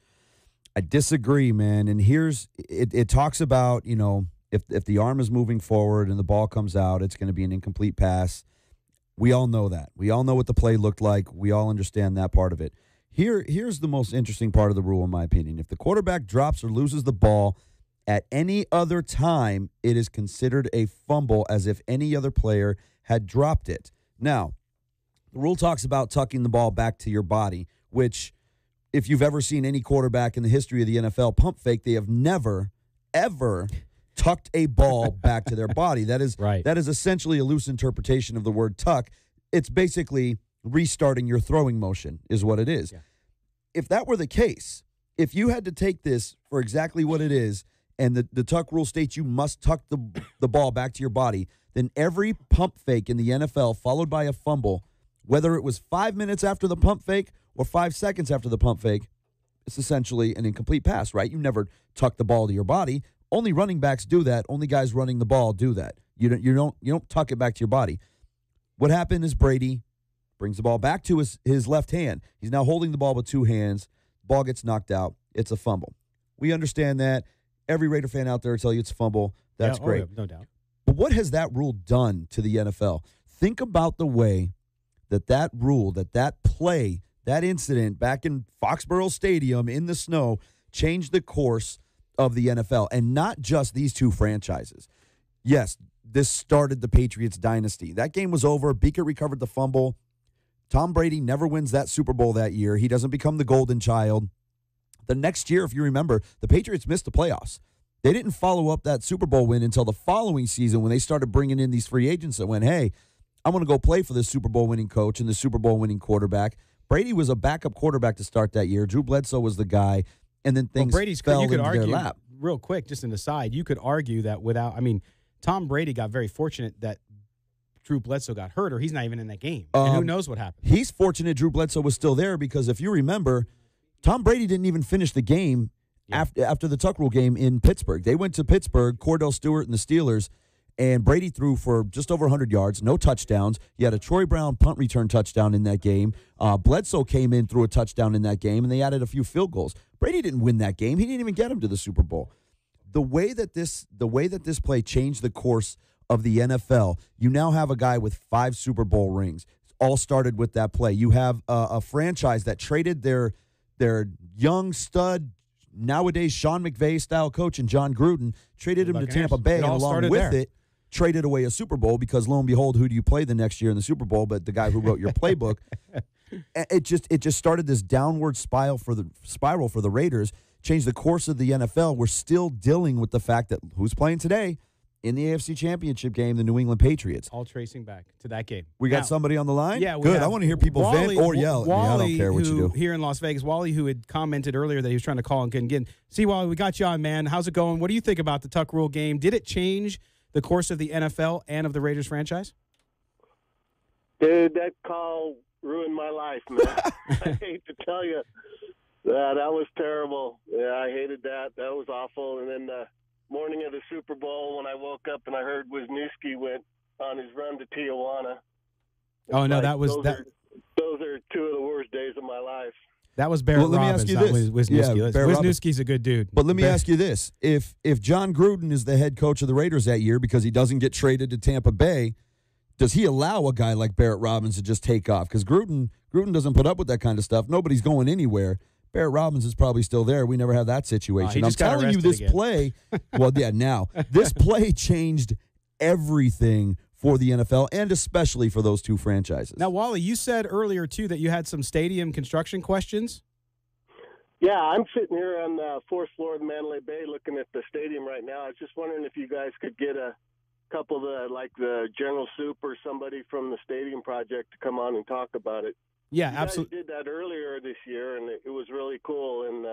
I disagree, man. And it talks about, if the arm is moving forward and the ball comes out, it's going to be an incomplete pass. We all know that. We all know what the play looked like. We all understand that part of it. Here's the most interesting part of the rule, in my opinion. If the quarterback drops or loses the ball at any other time, it is considered a fumble as if any other player had dropped it. Now, the rule talks about tucking the ball back to your body, which, if you've ever seen any quarterback in the history of the NFL pump fake, they have never, ever tucked a ball back to their body. That is right. That is essentially a loose interpretation of the word tuck. It's basically restarting your throwing motion is what it is. Yeah. If that were the case, if you had to take this for exactly what it is, and the tuck rule states you must tuck the ball back to your body, then every pump fake in the NFL followed by a fumble, whether it was 5 minutes after the pump fake or 5 seconds after the pump fake, it's essentially an incomplete pass, right? You never tuck the ball to your body. Only running backs do that. Only guys running the ball do that. You don't tuck it back to your body. What happened is Brady brings the ball back to his left hand. He's now holding the ball with two hands. Ball gets knocked out. It's a fumble. We understand that. Every Raider fan out there will tell you it's a fumble. That's great. No doubt. But what has that rule done to the NFL? Think about the way that rule, that play, that incident back in Foxborough Stadium in the snow changed the course of the NFL, and not just these two franchises. Yes, this started the Patriots dynasty. That game was over. Beaker recovered the fumble. Tom Brady never wins that Super Bowl that year. He doesn't become the golden child. The next year, if you remember, the Patriots missed the playoffs. They didn't follow up that Super Bowl win until the following season when they started bringing in these free agents that went, hey, I'm going to go play for this Super Bowl winning coach and the Super Bowl winning quarterback. Brady was a backup quarterback to start that year. Drew Bledsoe was the guy, and then things fell into their lap. Real quick, just an aside, you could argue that Tom Brady got very fortunate that Drew Bledsoe got hurt, or he's not even in that game. And who knows what happened. He's fortunate Drew Bledsoe was still there because if you remember, Tom Brady didn't even finish the game after the tuck rule game in Pittsburgh. They went to Pittsburgh, Cordell Stewart and the Steelers, and Brady threw for just over 100 yards, no touchdowns. He had a Troy Brown punt return touchdown in that game. Bledsoe came in, threw a touchdown in that game, and they added a few field goals. Brady didn't win that game. He didn't even get him to the Super Bowl. The way that this play changed the course of the NFL, you now have a guy with 5 Super Bowl rings. It all started with that play. You have a franchise that traded their young stud, nowadays Sean McVay-style coach and John Gruden, traded him to Tampa Bay, and along with it, traded away a Super Bowl because, lo and behold, who do you play the next year in the Super Bowl but the guy who wrote your playbook? It just started this downward spiral for the Raiders, changed the course of the NFL. We're still dealing with the fact that who's playing today in the AFC Championship game, the New England Patriots. All tracing back to that game. We got somebody on the line? Yeah. Good. I want to hear people vent or yell at me. I don't care what you do. Here in Las Vegas, Wally, who had commented earlier that he was trying to call and couldn't get in. See, Wally, we got you on, man. How's it going? What do you think about the tuck rule game? Did it change the course of the NFL and of the Raiders franchise? Dude, that call ruined my life, man. I hate to tell you. That was terrible. Yeah, I hated that. That was awful. And then the morning of the Super Bowl, when I woke up and I heard Wisniewski went on his run to Tijuana. Oh, no, that was those those are two of the worst days of my life. That was Barrett Robbins, not Wisniewski. Yeah, Wisniewski's a good dude. But let me ask you this. If John Gruden is the head coach of the Raiders that year because he doesn't get traded to Tampa Bay, does he allow a guy like Barrett Robbins to just take off? Because Gruden doesn't put up with that kind of stuff. Nobody's going anywhere. Barrett Robbins is probably still there. We never have that situation. I'm telling you, this play, this play changed everything for the NFL and especially for those two franchises. Now, Wally, you said earlier, too, that you had some stadium construction questions. Yeah, I'm sitting here on the fourth floor of the Mandalay Bay looking at the stadium right now. I was just wondering if you guys could get a couple of the General Soup or somebody from the stadium project to come on and talk about it. Yeah, you absolutely. guys did that earlier this year, and it was really cool, and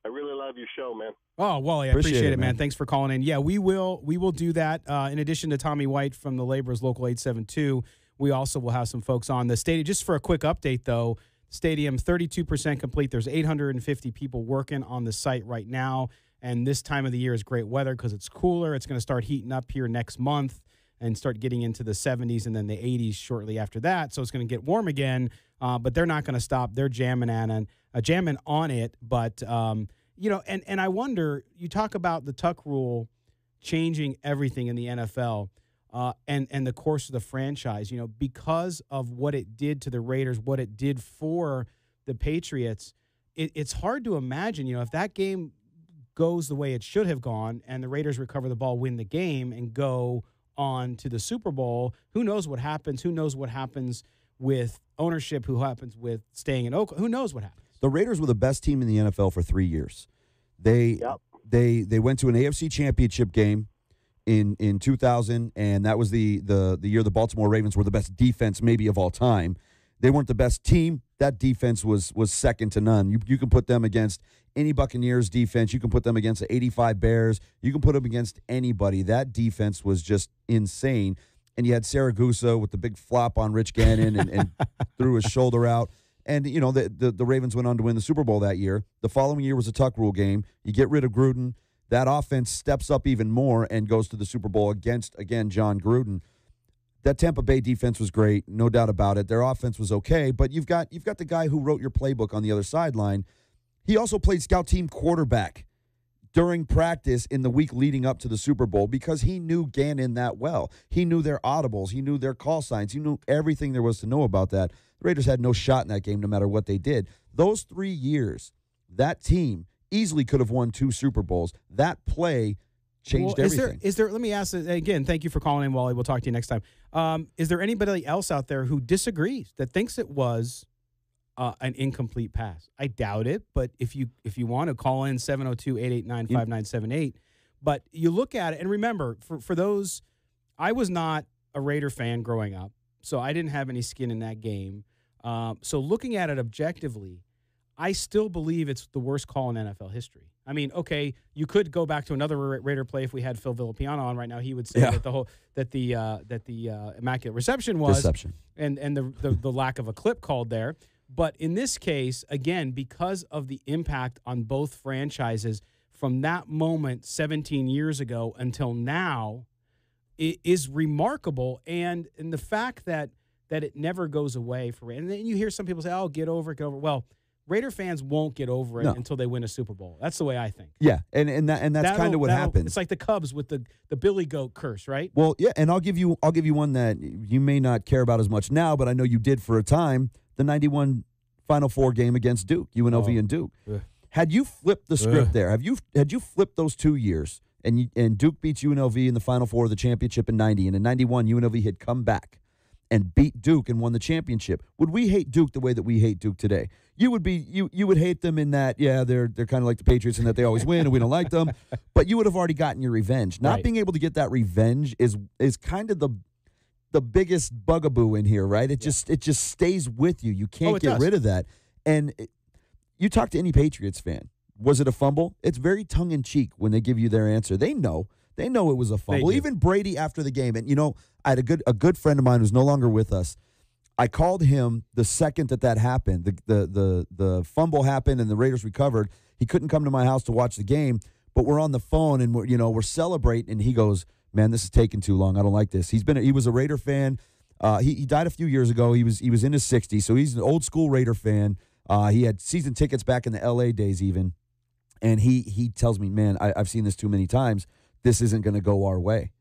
I really love your show, man. Oh, Wally, I appreciate it, man. Thanks for calling in. Yeah, we will do that. In addition to Tommy White from the Laborers Local 872, we also will have some folks on the stadium. Just for a quick update, though, stadium 32% complete. There's 850 people working on the site right now, and this time of the year is great weather because it's cooler. It's going to start heating up here next month and start getting into the 70s and then the 80s shortly after that. So it's going to get warm again, but they're not going to stop. They're jamming on it. But, and I wonder, you talk about the tuck rule changing everything in the NFL and the course of the franchise, because of what it did to the Raiders, what it did for the Patriots. It's hard to imagine, if that game goes the way it should have gone and the Raiders recover the ball, win the game, and go on to the Super Bowl, who knows what happens? Who knows what happens with ownership? Who happens with staying in Oakland? Who knows what happens? The Raiders were the best team in the NFL for 3 years. They went to an AFC Championship game in 2000, and that was the year the Baltimore Ravens were the best defense maybe of all time. They weren't the best team. That defense was second to none. You can put them against any Buccaneers defense. You can put them against the 85 Bears. You can put them against anybody. That defense was just insane. And you had Saragusa with the big flop on Rich Gannon and threw his shoulder out. And, the Ravens went on to win the Super Bowl that year. The following year was a tuck rule game. You get rid of Gruden. That offense steps up even more and goes to the Super Bowl against, again, John Gruden. That Tampa Bay defense was great, no doubt about it. Their offense was okay, but you've got the guy who wrote your playbook on the other sideline. He also played scout team quarterback during practice in the week leading up to the Super Bowl because he knew Gannon that well. He knew their audibles. He knew their call signs. He knew everything there was to know about that. The Raiders had no shot in that game no matter what they did. Those 3 years, that team easily could have won 2 Super Bowls. That play changed everything. Is there? Let me ask again. Thank you for calling in, Wally. We'll talk to you next time. Is there anybody else out there who disagrees, that thinks it was an incomplete pass? I doubt it, but if you want to call in 702-889-5978. But you look at it, and remember, for those, I was not a Raider fan growing up, so I didn't have any skin in that game. So looking at it objectively, I still believe it's the worst call in NFL history. I mean, okay, you could go back to another Raider play if we had Phil Villapiano on right now. He would say that the immaculate reception was deception, and the lack of a clip called there. But in this case, again, because of the impact on both franchises from that moment 17 years ago until now, it is remarkable, and the fact that it never goes away for. And then you hear some people say, "Oh, get over it." Well, Raider fans won't get over it until they win a Super Bowl. That's the way I think. Yeah, and that's kind of what happens. It's like the Cubs with the Billy Goat curse, right? Well, yeah, and I'll give you one that you may not care about as much now, but I know you did for a time. The 91 Final Four game against Duke, UNLV and Duke. Had you flipped the script there, had you flipped those 2 years, and Duke beats UNLV in the Final Four of the championship in 90, and in 91 UNLV had come back and beat Duke and won the championship, would we hate Duke the way that we hate Duke today? You would hate them in that, they're kind of like the Patriots in that they always win and we don't like them, but you would have already gotten your revenge. Not being able to get that revenge is kind of the biggest bugaboo in here, right? It just stays with you. You can't get rid of that. And you talk to any Patriots fan. Was it a fumble? It's very tongue-in-cheek when they give you their answer. They know it was a fumble. Even Brady after the game. And, I had a good friend of mine who's no longer with us. I called him the second that happened. The fumble happened and the Raiders recovered. He couldn't come to my house to watch the game, but we're on the phone and we're celebrating. And he goes, "Man, this is taking too long. I don't like this." He was a Raider fan. He died a few years ago. He was in his 60s, so he's an old school Raider fan. He had season tickets back in the L.A. days even. And he tells me, man, I've seen this too many times. This isn't going to go our way.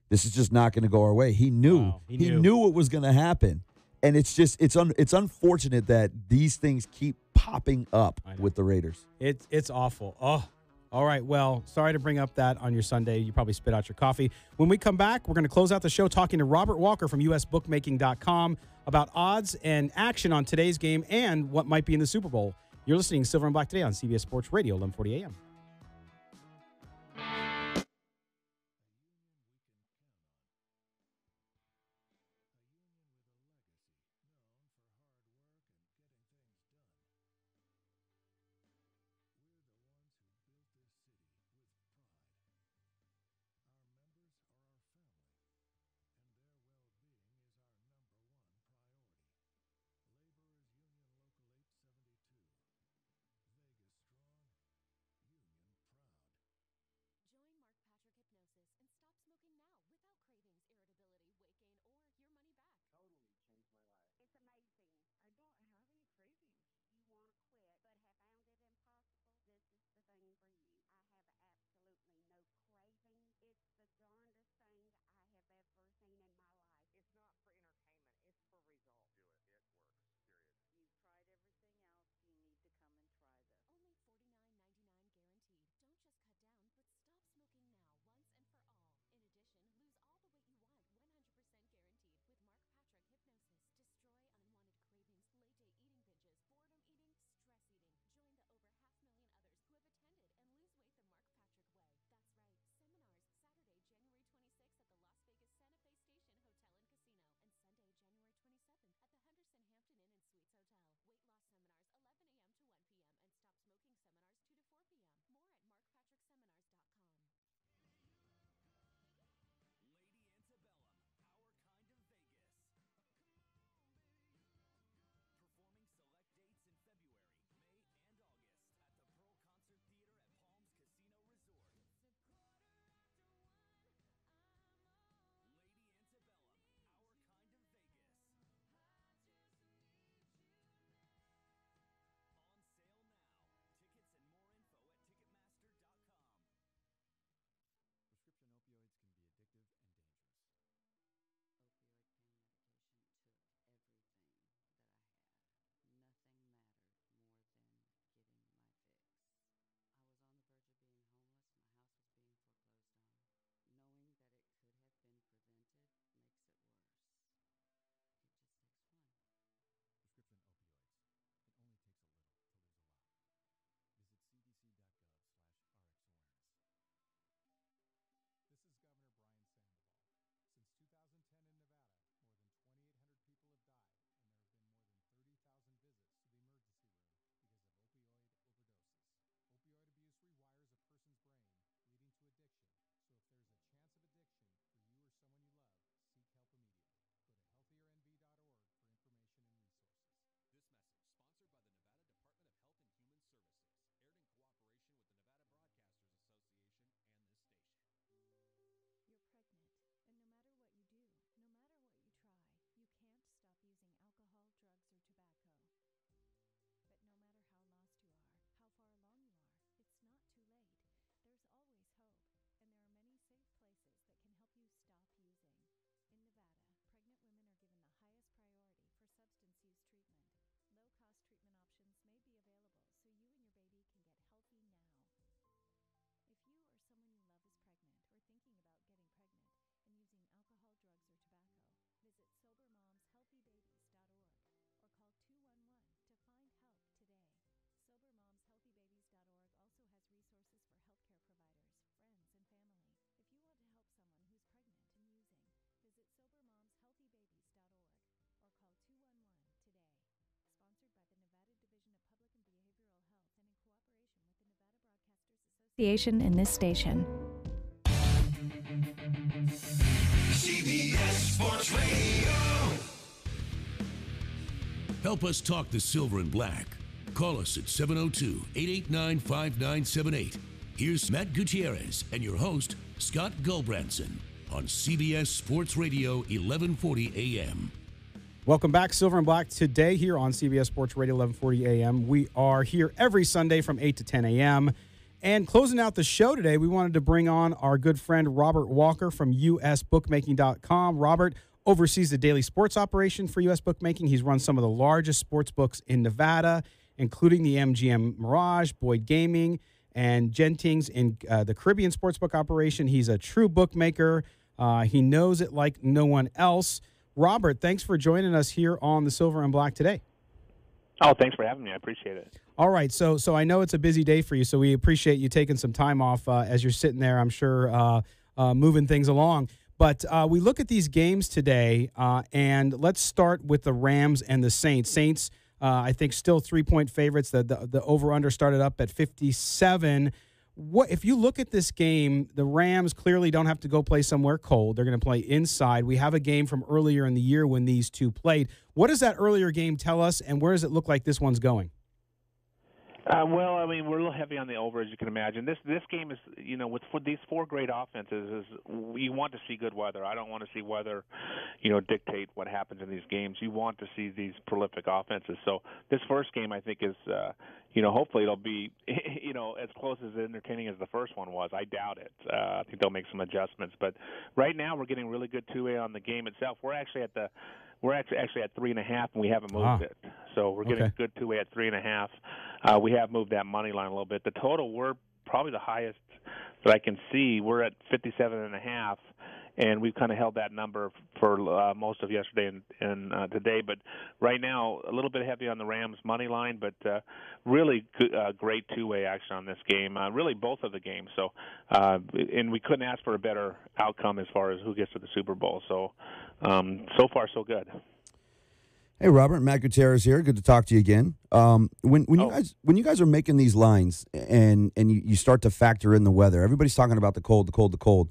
This is just not going to go our way. He knew. Wow, he knew it was going to happen. And it's unfortunate that these things keep popping up with the Raiders. It's awful. Oh, all right. Well, sorry to bring up that on your Sunday. You probably spit out your coffee. When we come back, we're going to close out the show talking to Robert Walker from usbookmaking.com about odds and action on today's game and what might be in the Super Bowl. You're listening to Silver and Black today on CBS Sports Radio, 1140 AM. In this station. CBS Sports Radio. Help us talk the Silver and Black. Call us at 702-889-5978. Here's Matt Gutierrez and your host, Scott Gulbranson. on CBS Sports Radio 1140 AM. Welcome back, Silver and Black, today here on CBS Sports Radio 1140 AM. We are here every Sunday from 8 to 10 a.m. And closing out the show today, we wanted to bring on our good friend Robert Walker from usbookmaking.com. Robert oversees the daily sports operation for US Bookmaking. He's run some of the largest sports books in Nevada, including the MGM Mirage, Boyd Gaming, and Gentings in the Caribbean sportsbook operation. He's a true bookmaker. He knows it like no one else. Robert, thanks for joining us here on the Silver and Black today. Oh, thanks for having me. I appreciate it. All right, so I know it's a busy day for you, so we appreciate you taking some time off as you're sitting there, I'm sure, moving things along. But we look at these games today, and let's start with the Rams and the Saints. Saints, I think, still 3-point favorites. The over-under started up at 57. What if you look at this game, the Rams clearly don't have to go play somewhere cold. They're going to play inside. We have a game from earlier in the year when these two played. What does that earlier game tell us, and where does it look like this one's going? Well, I mean, we're a little heavy on the over, as you can imagine. This game is, with these four great offenses, you want to see good weather. I don't want to see weather, dictate what happens in these games. You want to see these prolific offenses. So this first game, I think, is, hopefully it'll be, as close as entertaining as the first one was. I doubt it. I think they'll make some adjustments. But right now, we're getting really good two-way on the game itself. We're actually at 3.5, and we haven't moved it. So we're getting good two-way at 3.5. We have moved that money line a little bit. The total, we're probably the highest that I can see. We're at 57.5, and we've kind of held that number for most of yesterday and today. But right now, a little bit heavy on the Rams money line, but really good, great two-way action on this game. Really, both of the games. So, and we couldn't ask for a better outcome as far as who gets to the Super Bowl. So, so far, so good. Hey, Robert, Matt Gutierrez here. Good to talk to you again. When you guys are making these lines and you start to factor in the weather, everybody's talking about the cold.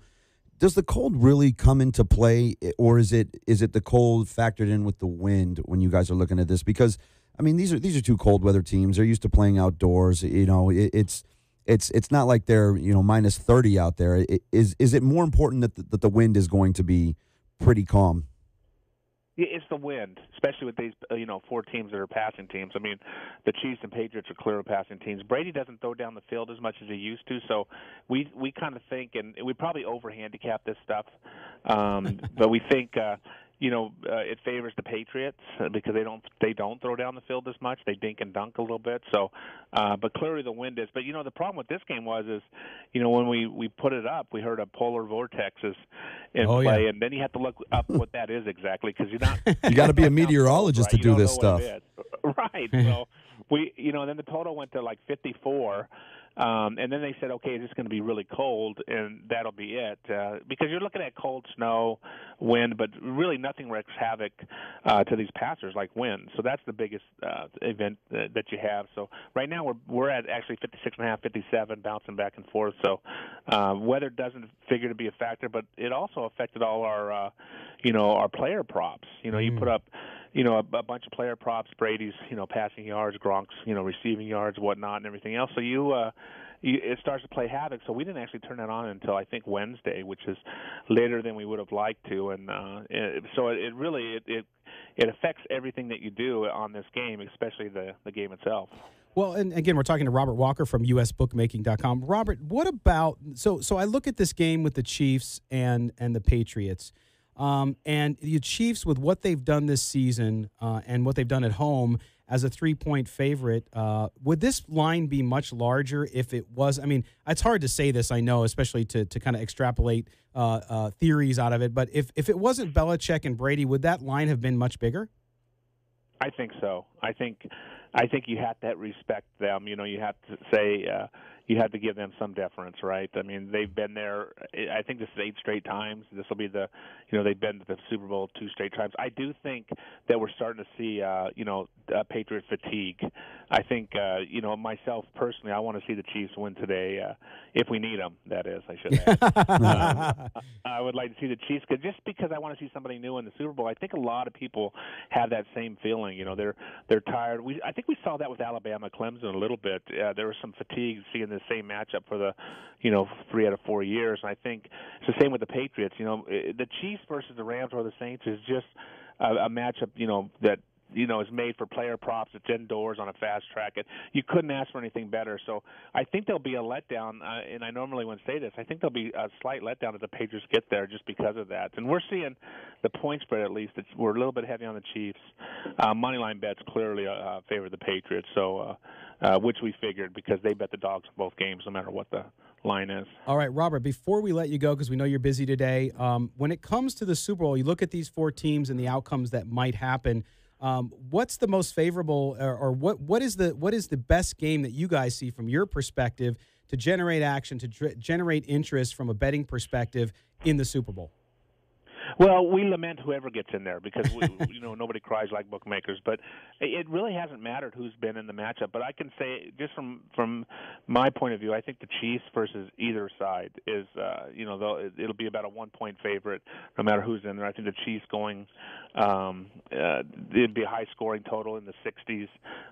Does the cold really come into play, or is it the cold factored in with the wind when you guys are looking at this? Because I mean, these are two cold weather teams. They're used to playing outdoors. It's not like they're minus 30 out there. Is it more important that the wind is going to be pretty calm? It's the wind, especially with these, four teams that are passing teams. I mean, the Chiefs and Patriots are clear passing teams. Brady doesn't throw down the field as much as he used to, so we kind of think, and we probably over-handicap this stuff, but we think, it favors the Patriots because they don't throw down the field as much. They dink and dunk a little bit. So, but clearly the wind is. But the problem with this game is when we put it up, we heard a polar vortex is in play, and then you have to look up what that is exactly because you're not. You got to be a meteorologist to do this stuff, right? So then the total went to like 54. And then they said, okay, it's going to be really cold, and that'll be it. Because you're looking at cold snow, wind, but really nothing wreaks havoc to these passers like wind. So that's the biggest event that you have. So right now we're at actually 56.5, 57, bouncing back and forth. So weather doesn't figure to be a factor, but it also affected all our, our player props. You put up a bunch of player props, Brady's, passing yards, Gronk's, receiving yards, whatnot, and everything else. So it starts to play havoc. So we didn't actually turn that on until I think Wednesday, which is later than we would have liked to. And so it really affects everything that you do on this game, especially the game itself. Well, and again, we're talking to Robert Walker from usbookmaking.com. Robert, what about so I look at this game with the Chiefs and the Patriots. And the Chiefs, with what they've done this season and what they've done at home as a 3-point favorite, would this line be much larger if it was? I mean, it's hard to say this, I know, especially to kind of extrapolate theories out of it. But if it wasn't Belichick and Brady, would that line have been much bigger? I think so. I think you have to respect them. You have to say you have to give them some deference, right? I mean, they've been there. I think this is 8 straight times. This will be they've been to the Super Bowl 2 straight times. I do think that we're starting to see, Patriot fatigue. I think, myself personally, I want to see the Chiefs win today, if we need them. That is, I should add. I would like to see the Chiefs just because I want to see somebody new in the Super Bowl. I think a lot of people have that same feeling. They're tired. I think think we saw that with Alabama Clemson a little bit. There was some fatigue seeing the same matchup for the 3 out of 4 years, and I think it's the same with the Patriots. The Chiefs versus the Rams or the Saints is just a matchup that is made for player props. It's indoors on a fast track. You couldn't ask for anything better. So I think there'll be a letdown, and I normally wouldn't say this. I think there'll be a slight letdown if the Patriots get there just because of that. And we're seeing the point spread, at least. We're a little bit heavy on the Chiefs. Moneyline bets clearly favor the Patriots, so which we figured because they bet the dogs in both games no matter what the line is. All right, Robert, before we let you go, because we know you're busy today, when it comes to the Super Bowl, you look at these 4 teams and the outcomes that might happen. What's the most favorable, or what is the best game that you guys see from your perspective to generate action, to generate interest from a betting perspective in the Super Bowl? Well, we lament whoever gets in there because nobody cries like bookmakers. But it really hasn't mattered who's been in the matchup. But I can say, just from my point of view, I think the Chiefs versus either side is, it'll be about a 1-point favorite no matter who's in there. I think the Chiefs going, it'd be a high-scoring total in the 60s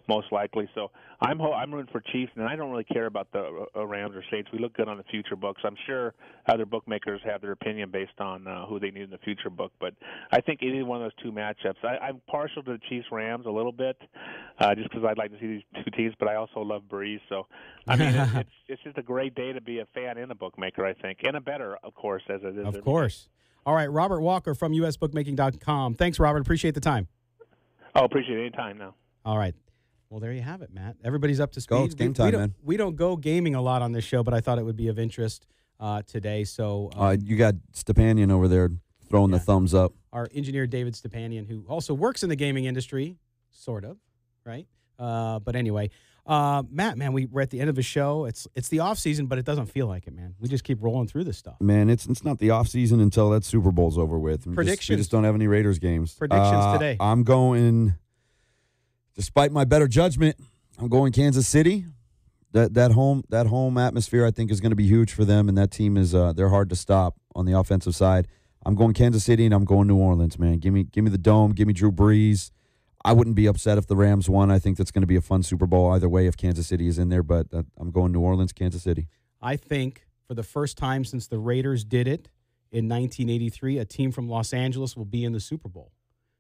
most likely. So I'm rooting for Chiefs, and I don't really care about the Rams or Saints. We look good on the future books. I'm sure other bookmakers have their opinion based on who they need in the future book, but I think either one of those two matchups. I'm partial to the Chiefs-Rams a little bit, just because I'd like to see these two teams, but I also love Breeze. So, I mean, it's just a great day to be a fan and a bookmaker, I think, and a bettor, of course, as it is. Of course. All right, Robert Walker from usbookmaking.com. Thanks, Robert. Appreciate the time. Oh, appreciate it. Any time now. All right. Well, there you have it, Matt. Everybody's up to speed. Go, it's game time, man. We don't go gaming a lot on this show, but I thought it would be of interest today. So you got Stepanian over there throwing the thumbs up. Our engineer, David Stepanian, who also works in the gaming industry, sort of, right? But anyway, Matt, man, we're at the end of the show. It's the off season, but it doesn't feel like it, man. We just keep rolling through this stuff. Man, it's not the off season until that Super Bowl's over with. Predictions. We just don't have any Raiders games. Predictions today. I'm going, despite my better judgment, I'm going Kansas City. That home atmosphere, I think, is going to be huge for them, and that team is they're hard to stop on the offensive side. I'm going Kansas City, and I'm going New Orleans, man. Give me the Dome. Give me Drew Brees. I wouldn't be upset if the Rams won. I think that's going to be a fun Super Bowl either way if Kansas City is in there, but I'm going New Orleans, Kansas City. I think for the first time since the Raiders did it in 1983, a team from Los Angeles will be in the Super Bowl,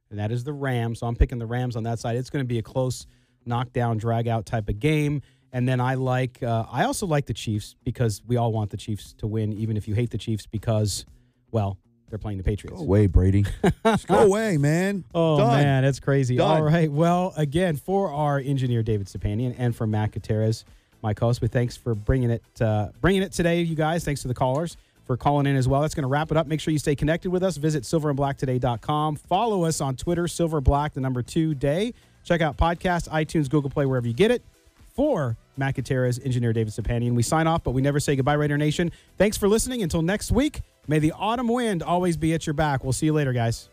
and that is the Rams. So I'm picking the Rams on that side. It's going to be a close knockdown, drag-out type of game. And then I also like the Chiefs because we all want the Chiefs to win, even if you hate the Chiefs because, well, they're playing the Patriots. Go away, Brady. Just go away, man. Oh, Done. man, that's crazy. Done. All right. Well, again, for our engineer, David Stepanian, and for Matt Gutierrez, my co-host, thanks for bringing it today, you guys. Thanks to the callers for calling in as well. That's going to wrap it up. Make sure you stay connected with us. Visit silverandblacktoday.com. Follow us on Twitter, silverblack, the number 2 day. Check out podcasts, iTunes, Google Play, wherever you get it. For Matt Gutierrez, engineer David Stepanian, we sign off, but we never say goodbye, Raider Nation. Thanks for listening. Until next week, may the autumn wind always be at your back. We'll see you later, guys.